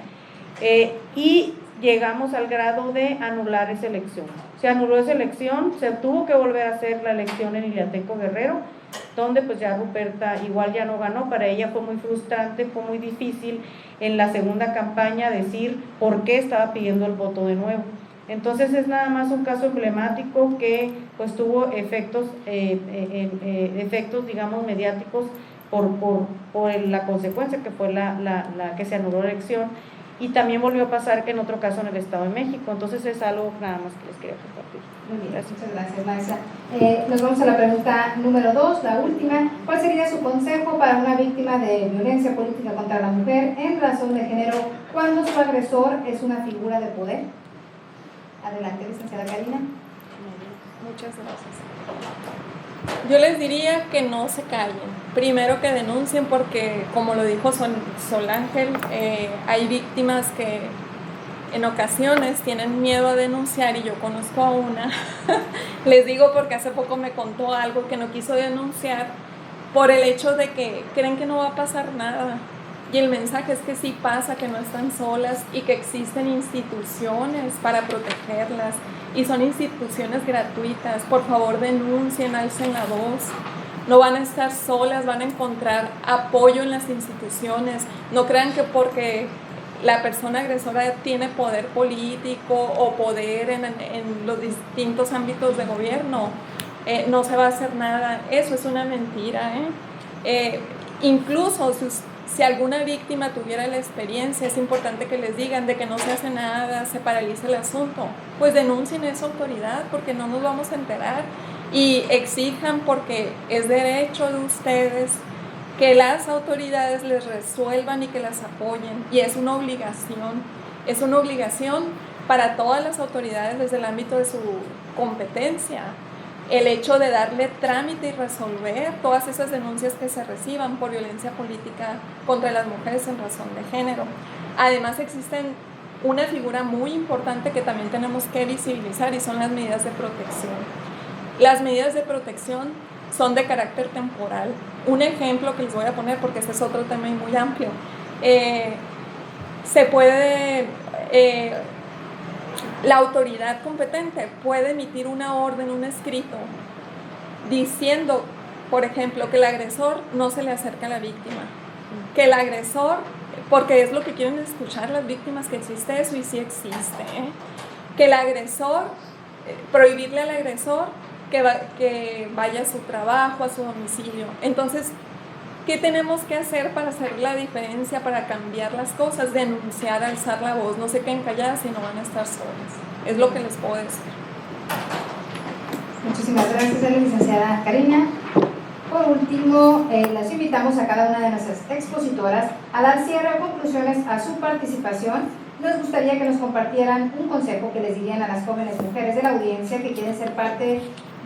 y llegamos al grado de anular esa elección. Se anuló esa elección, se tuvo que volver a hacer la elección en Iliatenco Guerrero, donde pues ya Ruperta igual ya no ganó. Para ella fue muy frustrante, fue muy difícil en la segunda campaña decir por qué estaba pidiendo el voto de nuevo. Entonces es nada más un caso emblemático que pues tuvo efectos digamos mediáticos por la consecuencia que fue la que se anuló la elección, y también volvió a pasar que en otro caso en el Estado de México. Entonces es algo nada más que les quería compartir. Muy bien, muchas gracias, maestra. Nos vamos a la pregunta número 2, la última. ¿Cuál sería su consejo para una víctima de violencia política contra la mujer en razón de género cuando su agresor es una figura de poder? Adelante, licenciada Karina. Muchas gracias. Yo les diría que no se callen. Primero que denuncien, porque como lo dijo Sol Ángel, hay víctimas que en ocasiones tienen miedo a denunciar, y yo conozco a una, les digo porque hace poco me contó algo que no quiso denunciar por el hecho de que creen que no va a pasar nada. Y el mensaje es que sí pasa, que no están solas y que existen instituciones para protegerlas, y son instituciones gratuitas. Por favor, denuncien, alcen la voz. No van a estar solas, van a encontrar apoyo en las instituciones. No crean que porque la persona agresora tiene poder político o poder en los distintos ámbitos de gobierno, no se va a hacer nada. Eso es una mentira, incluso si alguna víctima tuviera la experiencia, es importante que les digan de que no se hace nada, se paraliza el asunto. Pues denuncien a esa autoridad, porque no nos vamos a enterar, y exijan, porque es derecho de ustedes que las autoridades les resuelvan y que las apoyen, y es una obligación para todas las autoridades desde el ámbito de su competencia, el hecho de darle trámite y resolver todas esas denuncias que se reciban por violencia política contra las mujeres en razón de género. Además, existen una figura muy importante que también tenemos que visibilizar, y son las medidas de protección. Las medidas de protección son de carácter temporal. Un ejemplo que les voy a poner, porque este es otro tema muy amplio, la autoridad competente puede emitir una orden, un escrito, diciendo, por ejemplo, que el agresor no se le acerca a la víctima, que el agresor, porque es lo que quieren escuchar las víctimas, que existe eso, y sí existe, que el agresor, prohibirle al agresor que vaya a su trabajo, a su domicilio. Entonces, ¿qué tenemos que hacer para hacer la diferencia, para cambiar las cosas? Denunciar, alzar la voz, no se queden calladas y no van a estar solas. Es lo que les puedo decir. Muchísimas gracias a la licenciada Karina. Por último, las invitamos a cada una de nuestras expositoras a dar cierre o conclusiones a su participación. Nos gustaría que nos compartieran un consejo que les dirían a las jóvenes mujeres de la audiencia que quieren ser parte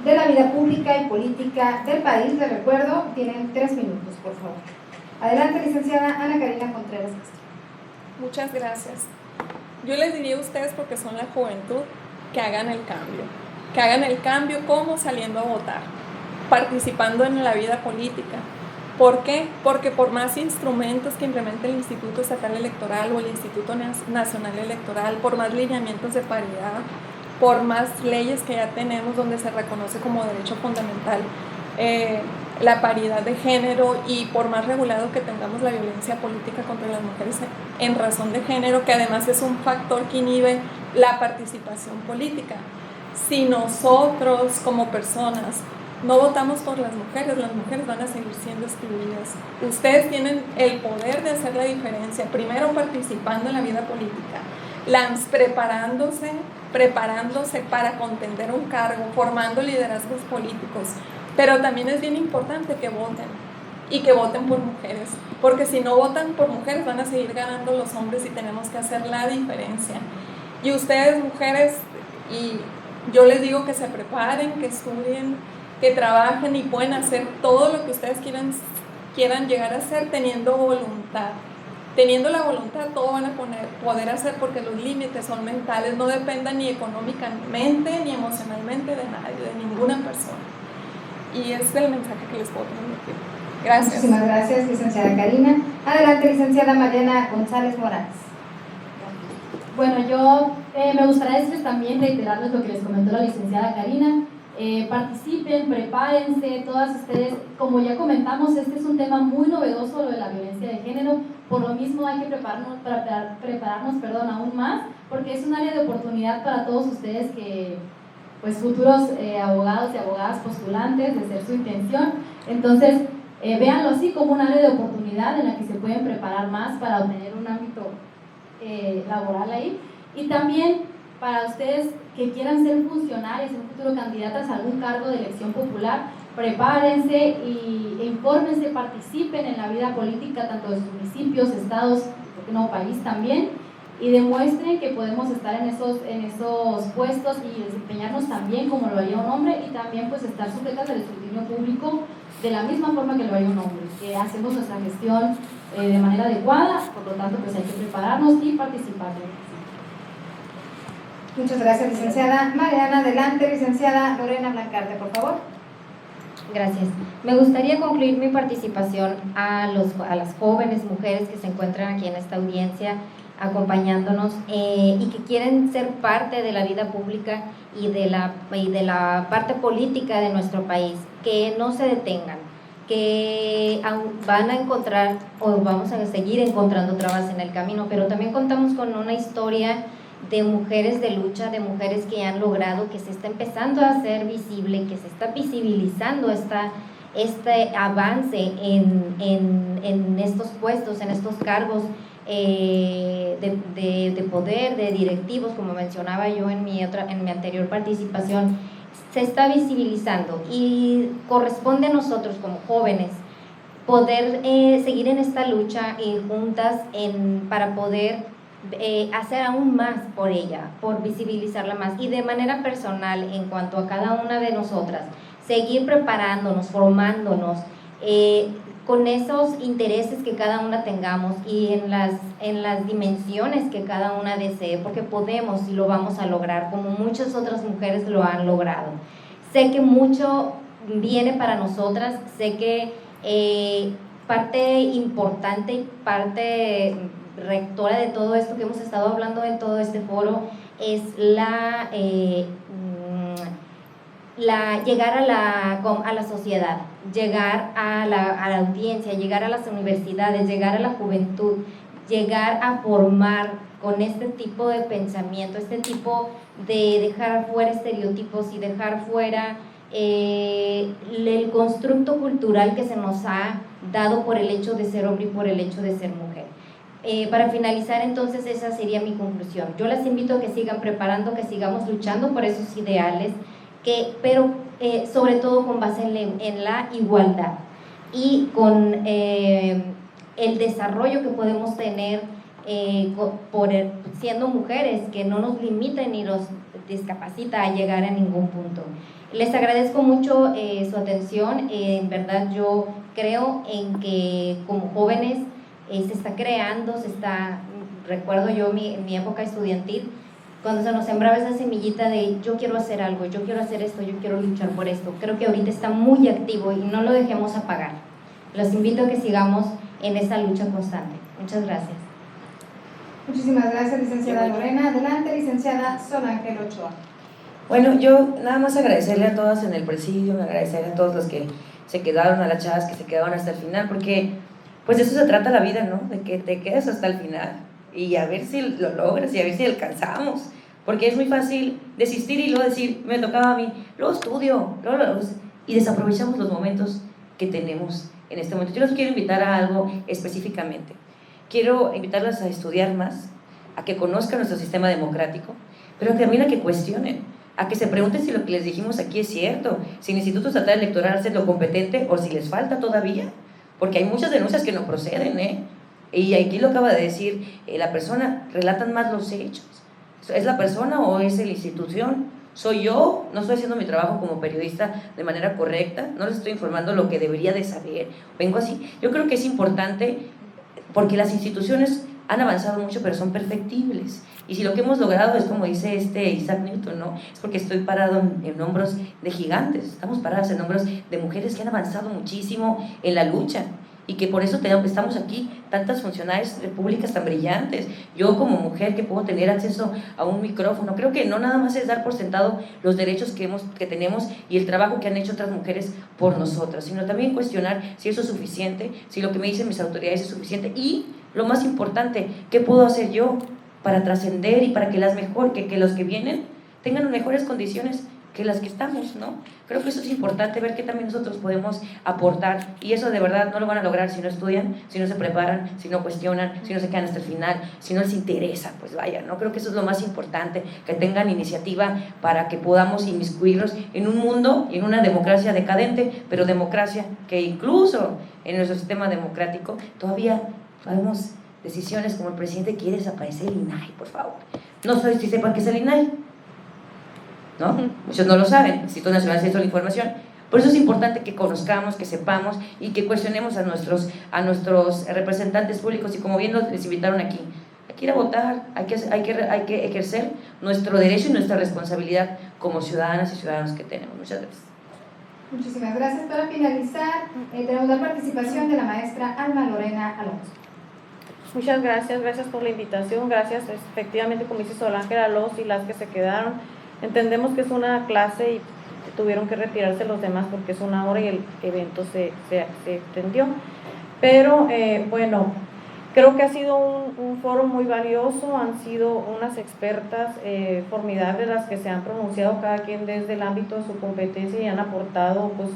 de la vida pública y política del país. Les recuerdo, tienen 3 minutos, por favor. Adelante, licenciada Ana Karina Contreras. Muchas gracias. Yo les diría a ustedes, porque son la juventud, que hagan el cambio. Que hagan el cambio, ¿cómo? Saliendo a votar, participando en la vida política. ¿Por qué? Porque por más instrumentos que implemente el Instituto Estatal Electoral o el Instituto Nacional Electoral, por más lineamientos de paridad, por más leyes que ya tenemos donde se reconoce como derecho fundamental la paridad de género, y por más regulado que tengamos la violencia política contra las mujeres en razón de género, que además es un factor que inhibe la participación política, si nosotros como personas no votamos por las mujeres van a seguir siendo excluidas. Ustedes tienen el poder de hacer la diferencia, primero participando en la vida política, preparándose para contender un cargo, formando liderazgos políticos, pero también es bien importante que voten, y que voten por mujeres, porque si no votan por mujeres van a seguir ganando los hombres, y tenemos que hacer la diferencia. Y ustedes, mujeres, y yo les digo que se preparen, que estudien, que trabajen, y pueden hacer todo lo que ustedes quieran llegar a hacer teniendo voluntad. Teniendo la voluntad, todo van a poder hacer, porque los límites son mentales, no dependan ni económicamente ni emocionalmente de nadie, de ninguna persona. Y ese es el mensaje que les puedo transmitir. Gracias. Muchísimas gracias, licenciada Karina. Adelante, licenciada Mariana González Morales. Bueno, yo me gustaría decirles también, reiterarles lo que les comentó la licenciada Karina. Participen, prepárense, todas ustedes, como ya comentamos, este es un tema muy novedoso, lo de la violencia de género. Por lo mismo hay que prepararnos aún más, porque es un área de oportunidad para todos ustedes, que pues futuros abogados y abogadas postulantes, de ser su intención. Entonces véanlo así, como un área de oportunidad en la que se pueden preparar más para obtener un ámbito laboral ahí. Y también para ustedes que quieran ser funcionarios, en un futuro candidatas a algún cargo de elección popular, prepárense y infórmense, participen en la vida política tanto de sus municipios, estados, ¿por qué no país también? Y demuestren que podemos estar en esos puestos y desempeñarnos también como lo haría un hombre, y también pues estar sujetas al escrutinio público de la misma forma que lo haría un hombre, que hacemos nuestra gestión de manera adecuada. Por lo tanto pues hay que prepararnos y participar. Muchas gracias, licenciada Mariana. Adelante, licenciada Lorena Blancarte, por favor. Gracias. Me gustaría concluir mi participación a las jóvenes mujeres que se encuentran aquí en esta audiencia acompañándonos y que quieren ser parte de la vida pública y de la parte política de nuestro país, que no se detengan, que van a encontrar o vamos a seguir encontrando trabas en el camino, pero también contamos con una historia de mujeres de lucha, de mujeres que han logrado, que se está empezando a hacer visible, que se está visibilizando este avance en estos puestos, en estos cargos de poder, de directivos, como mencionaba yo en mi anterior participación. Se está visibilizando y corresponde a nosotros como jóvenes poder seguir en esta lucha juntas para poder hacer aún más por ella, por visibilizarla más, y de manera personal en cuanto a cada una de nosotras, seguir preparándonos, formándonos con esos intereses que cada una tengamos y en las dimensiones que cada una desee, porque podemos y lo vamos a lograr como muchas otras mujeres lo han logrado. Sé que mucho viene para nosotras, sé que parte importante y parte rectora de todo esto que hemos estado hablando en todo este foro es llegar a la sociedad, llegar a la audiencia, llegar a las universidades, llegar a la juventud, llegar a formar con este tipo de pensamiento, este tipo de dejar fuera estereotipos y dejar fuera el constructo cultural que se nos ha dado por el hecho de ser hombre y por el hecho de ser mujer. Para finalizar, entonces, esa sería mi conclusión. Yo las invito a que sigan preparando, que sigamos luchando por esos ideales, pero sobre todo con base en la igualdad y con el desarrollo que podemos tener siendo mujeres, que no nos limita ni nos discapacita a llegar a ningún punto. Les agradezco mucho su atención. En verdad yo creo en que como jóvenes se está creando, recuerdo yo en mi época estudiantil, cuando se nos sembraba esa semillita de yo quiero hacer algo, yo quiero hacer esto, yo quiero luchar por esto. Creo que ahorita está muy activo y no lo dejemos apagar. Los invito a que sigamos en esa lucha constante. Muchas gracias. Muchísimas gracias, licenciada Lorena. Adelante, licenciada Sol Ángel Ochoa. Bueno, yo nada más agradecerle a todas en el presidio, agradecerle a todos los que se quedaron, a las chavas que se quedaron hasta el final, porque pues de eso se trata la vida, ¿no? De que te quedes hasta el final y a ver si lo logras y a ver si alcanzamos, porque es muy fácil desistir y luego decir, me tocaba a mí, luego estudio, y desaprovechamos los momentos que tenemos en este momento. Yo los quiero invitar a algo específicamente. Quiero invitarlas a estudiar más, a que conozcan nuestro sistema democrático, pero también a que cuestionen, a que se pregunten si lo que les dijimos aquí es cierto, si el Instituto Estatal Electoral es lo competente o si les falta todavía, porque hay muchas denuncias que no proceden, y aquí lo acaba de decir la persona, relatan más los hechos. ¿Es la persona o es la institución? ¿Soy yo? ¿No estoy haciendo mi trabajo como periodista de manera correcta? ¿No les estoy informando lo que debería de saber? Vengo así. Yo creo que es importante porque las instituciones han avanzado mucho, pero son perfectibles. Y si lo que hemos logrado es como dice Isaac Newton, ¿no? Es porque estoy parado en hombros de gigantes. Estamos paradas en hombros de mujeres que han avanzado muchísimo en la lucha. Y que por eso estamos aquí tantas funcionarias públicas tan brillantes. Yo como mujer que puedo tener acceso a un micrófono, creo que no nada más es dar por sentado los derechos que tenemos y el trabajo que han hecho otras mujeres por nosotras, sino también cuestionar si eso es suficiente, si lo que me dicen mis autoridades es suficiente y, lo más importante, ¿qué puedo hacer yo para trascender y para que que los que vienen tengan mejores condiciones que las que estamos, ¿no? Creo que eso es importante, ver que también nosotros podemos aportar, y eso de verdad no lo van a lograr si no estudian, si no se preparan, si no cuestionan, si no se quedan hasta el final, si no les interesa, pues vaya, ¿no? Creo que eso es lo más importante, que tengan iniciativa para que podamos inmiscuirnos en un mundo, en una democracia decadente, pero democracia que incluso en nuestro sistema democrático todavía vemos decisiones como el presidente quiere desaparecer el INAI, por favor. No sé si sepan qué es el INAI, ¿no? Muchos no lo saben, Instituto Nacional de Acceso a la Información. Por eso es importante que conozcamos, que sepamos y que cuestionemos a nuestros representantes públicos. Y como bien les invitaron aquí, hay que ir a votar, hay que ejercer nuestro derecho y nuestra responsabilidad como ciudadanas y ciudadanos que tenemos. Muchas gracias. Muchísimas gracias. Para finalizar, tenemos la participación de la maestra Alma Lorena Alonso. Muchas gracias, gracias por la invitación, gracias. Efectivamente, como dice Sol Ángel, a los y las que se quedaron, entendemos que es una clase y tuvieron que retirarse los demás porque es una hora y el evento se extendió. Pero bueno, creo que ha sido un foro muy valioso, han sido unas expertas formidables las que se han pronunciado, cada quien desde el ámbito de su competencia y han aportado pues,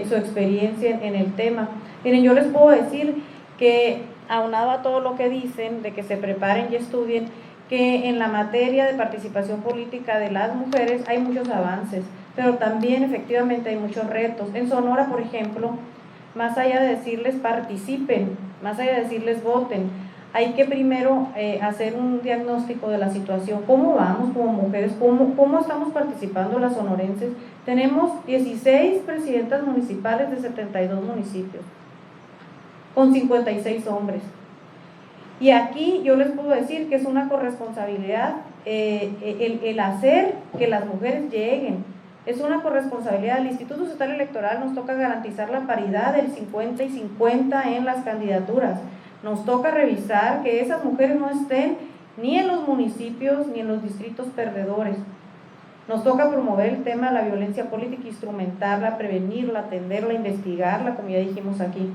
su experiencia en el tema. Miren, yo les puedo decir que aunado a todo lo que dicen, de que se preparen y estudien, que en la materia de participación política de las mujeres hay muchos avances, pero también efectivamente hay muchos retos. En Sonora, por ejemplo, más allá de decirles participen, más allá de decirles voten, hay que primero hacer un diagnóstico de la situación, cómo vamos como mujeres, cómo estamos participando las sonorenses. Tenemos 16 presidentas municipales de 72 municipios, con 56 hombres. Y aquí yo les puedo decir que es una corresponsabilidad el hacer que las mujeres lleguen. Es una corresponsabilidad. Al Instituto Estatal Electoral nos toca garantizar la paridad del 50 y 50 en las candidaturas. Nos toca revisar que esas mujeres no estén ni en los municipios ni en los distritos perdedores. Nos toca promover el tema de la violencia política, instrumentarla, prevenirla, atenderla, investigarla, como ya dijimos aquí.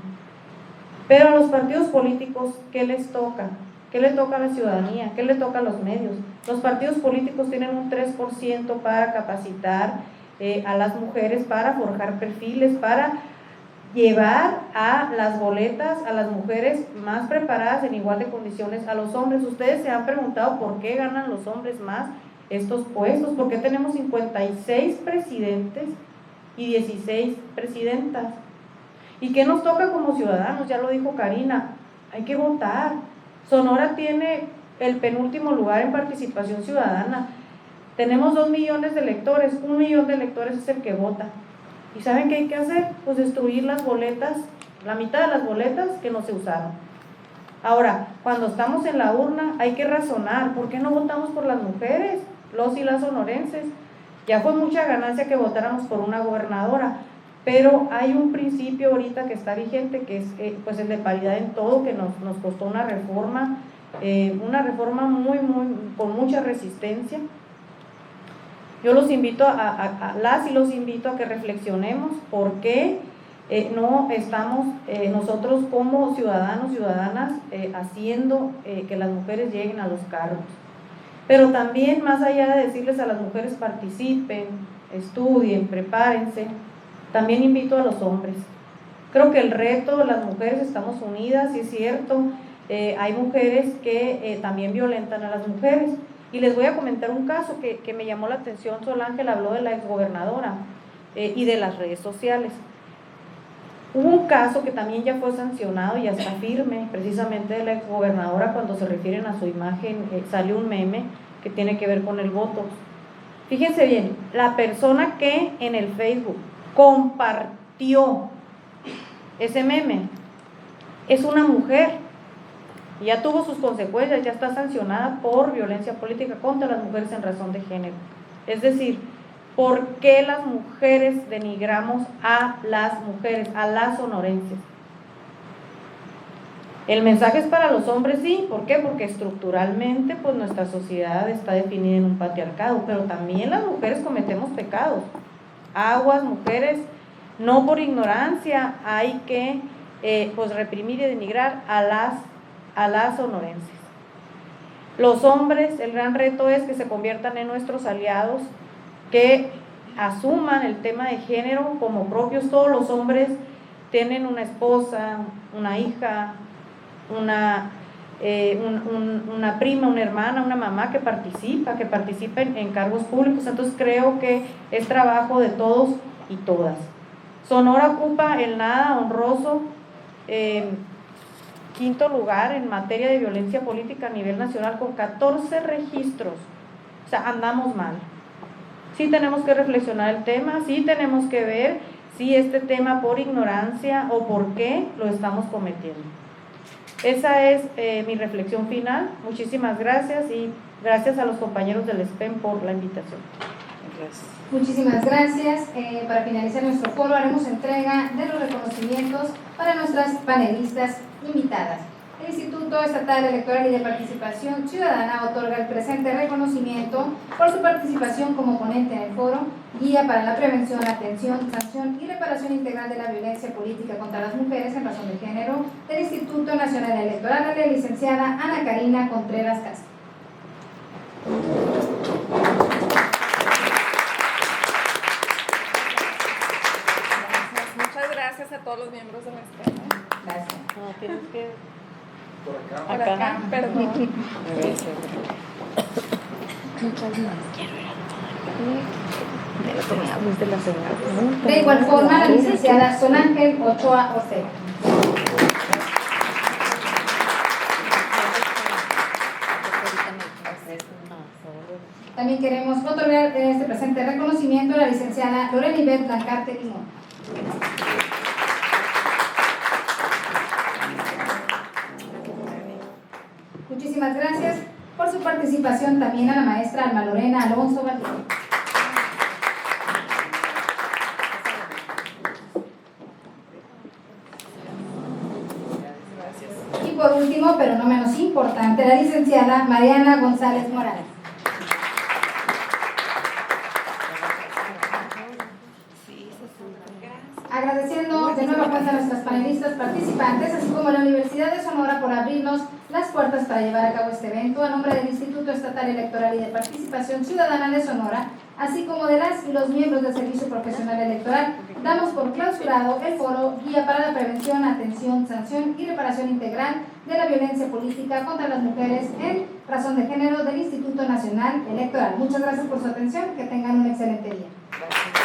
Pero a los partidos políticos, ¿qué les toca? ¿Qué le toca a la ciudadanía? ¿Qué le toca a los medios? Los partidos políticos tienen un 3% para capacitar a las mujeres, para forjar perfiles, para llevar a las boletas a las mujeres más preparadas en igual de condiciones a los hombres. Ustedes se han preguntado por qué ganan los hombres más estos puestos, por qué tenemos 56 presidentes y 16 presidentas. ¿Y qué nos toca como ciudadanos? Ya lo dijo Karina, hay que votar. Sonora tiene el penúltimo lugar en participación ciudadana. Tenemos 2 millones de electores, 1 millón de electores es el que vota. ¿Y saben qué hay que hacer? Pues destruir las boletas, la mitad de las boletas que no se usaron. Ahora, cuando estamos en la urna hay que razonar, ¿por qué no votamos por las mujeres, los y las sonorenses? Ya fue mucha ganancia que votáramos por una gobernadora, pero hay un principio ahorita que está vigente, que es pues el de paridad en todo, que nos costó una reforma muy, con mucha resistencia. Yo los invito los invito a que reflexionemos por qué no estamos nosotros como ciudadanos, ciudadanas, haciendo que las mujeres lleguen a los cargos. Pero también, más allá de decirles a las mujeres participen, estudien, prepárense, también invito a los hombres. Creo que el reto de las mujeres, estamos unidas, y es cierto, hay mujeres que también violentan a las mujeres. Y les voy a comentar un caso que me llamó la atención. Sol Ángel habló de la exgobernadora y de las redes sociales. Hubo un caso que también ya fue sancionado y ya está firme, precisamente de la exgobernadora. Cuando se refieren a su imagen, salió un meme que tiene que ver con el voto. Fíjense bien, la persona que en el Facebook compartió ese meme es una mujer, ya tuvo sus consecuencias, ya está sancionada por violencia política contra las mujeres en razón de género. Es decir, ¿por qué las mujeres denigramos a las mujeres, a las sonorenses? El mensaje es para los hombres, sí. ¿Por qué? Porque estructuralmente pues nuestra sociedad está definida en un patriarcado, pero también las mujeres cometemos pecados. Aguas, mujeres, no por ignorancia hay que pues reprimir y denigrar a las sonorenses. Los hombres, el gran reto es que se conviertan en nuestros aliados, que asuman el tema de género como propios. Todos los hombres tienen una esposa, una hija, una prima, una hermana, una mamá que participa en cargos públicos. Entonces creo que es trabajo de todos y todas. Sonora ocupa el nada honroso quinto lugar en materia de violencia política a nivel nacional, con 14 registros. O sea, andamos mal. Sí tenemos que reflexionar el tema, sí tenemos que ver si este tema por ignorancia o por qué lo estamos cometiendo. Esa es mi reflexión final. Muchísimas gracias y gracias a los compañeros del SPEN por la invitación. Gracias. Muchísimas gracias. Para finalizar nuestro foro haremos entrega de los reconocimientos para nuestras panelistas invitadas. El Instituto Estatal Electoral y de Participación Ciudadana otorga el presente reconocimiento por su participación como ponente en el foro Guía para la Prevención, Atención, Sanción y Reparación Integral de la Violencia Política contra las Mujeres en Razón de Género del Instituto Nacional Electoral, a la licenciada Ana Karina Contreras Castro. Muchas gracias a todos los miembros de la escuela. Gracias. No, tienes que... Por acá, perdón. De igual forma, la licenciada Sonángel Ochoa Ortega. También queremos otorgar este presente reconocimiento a la licenciada Lorenibet Blancarte Limón. Muchísimas gracias por su participación también a la maestra Alma Lorena Alonso Valdivia. Y por último, pero no menos importante, la licenciada Mariana González Morales. Agradeciendo de nueva cuenta a nuestras panelistas participantes, así como a la Universidad de Sonora por abrirnos las puertas para llevar a cabo este evento, a nombre del Instituto Estatal Electoral y de Participación Ciudadana de Sonora, así como de las y los miembros del Servicio Profesional Electoral, damos por clausurado el foro Guía para la Prevención, Atención, Sanción y Reparación Integral de la Violencia Política contra las Mujeres en Razón de Género del Instituto Nacional Electoral. Muchas gracias por su atención, que tengan un excelente día. Gracias.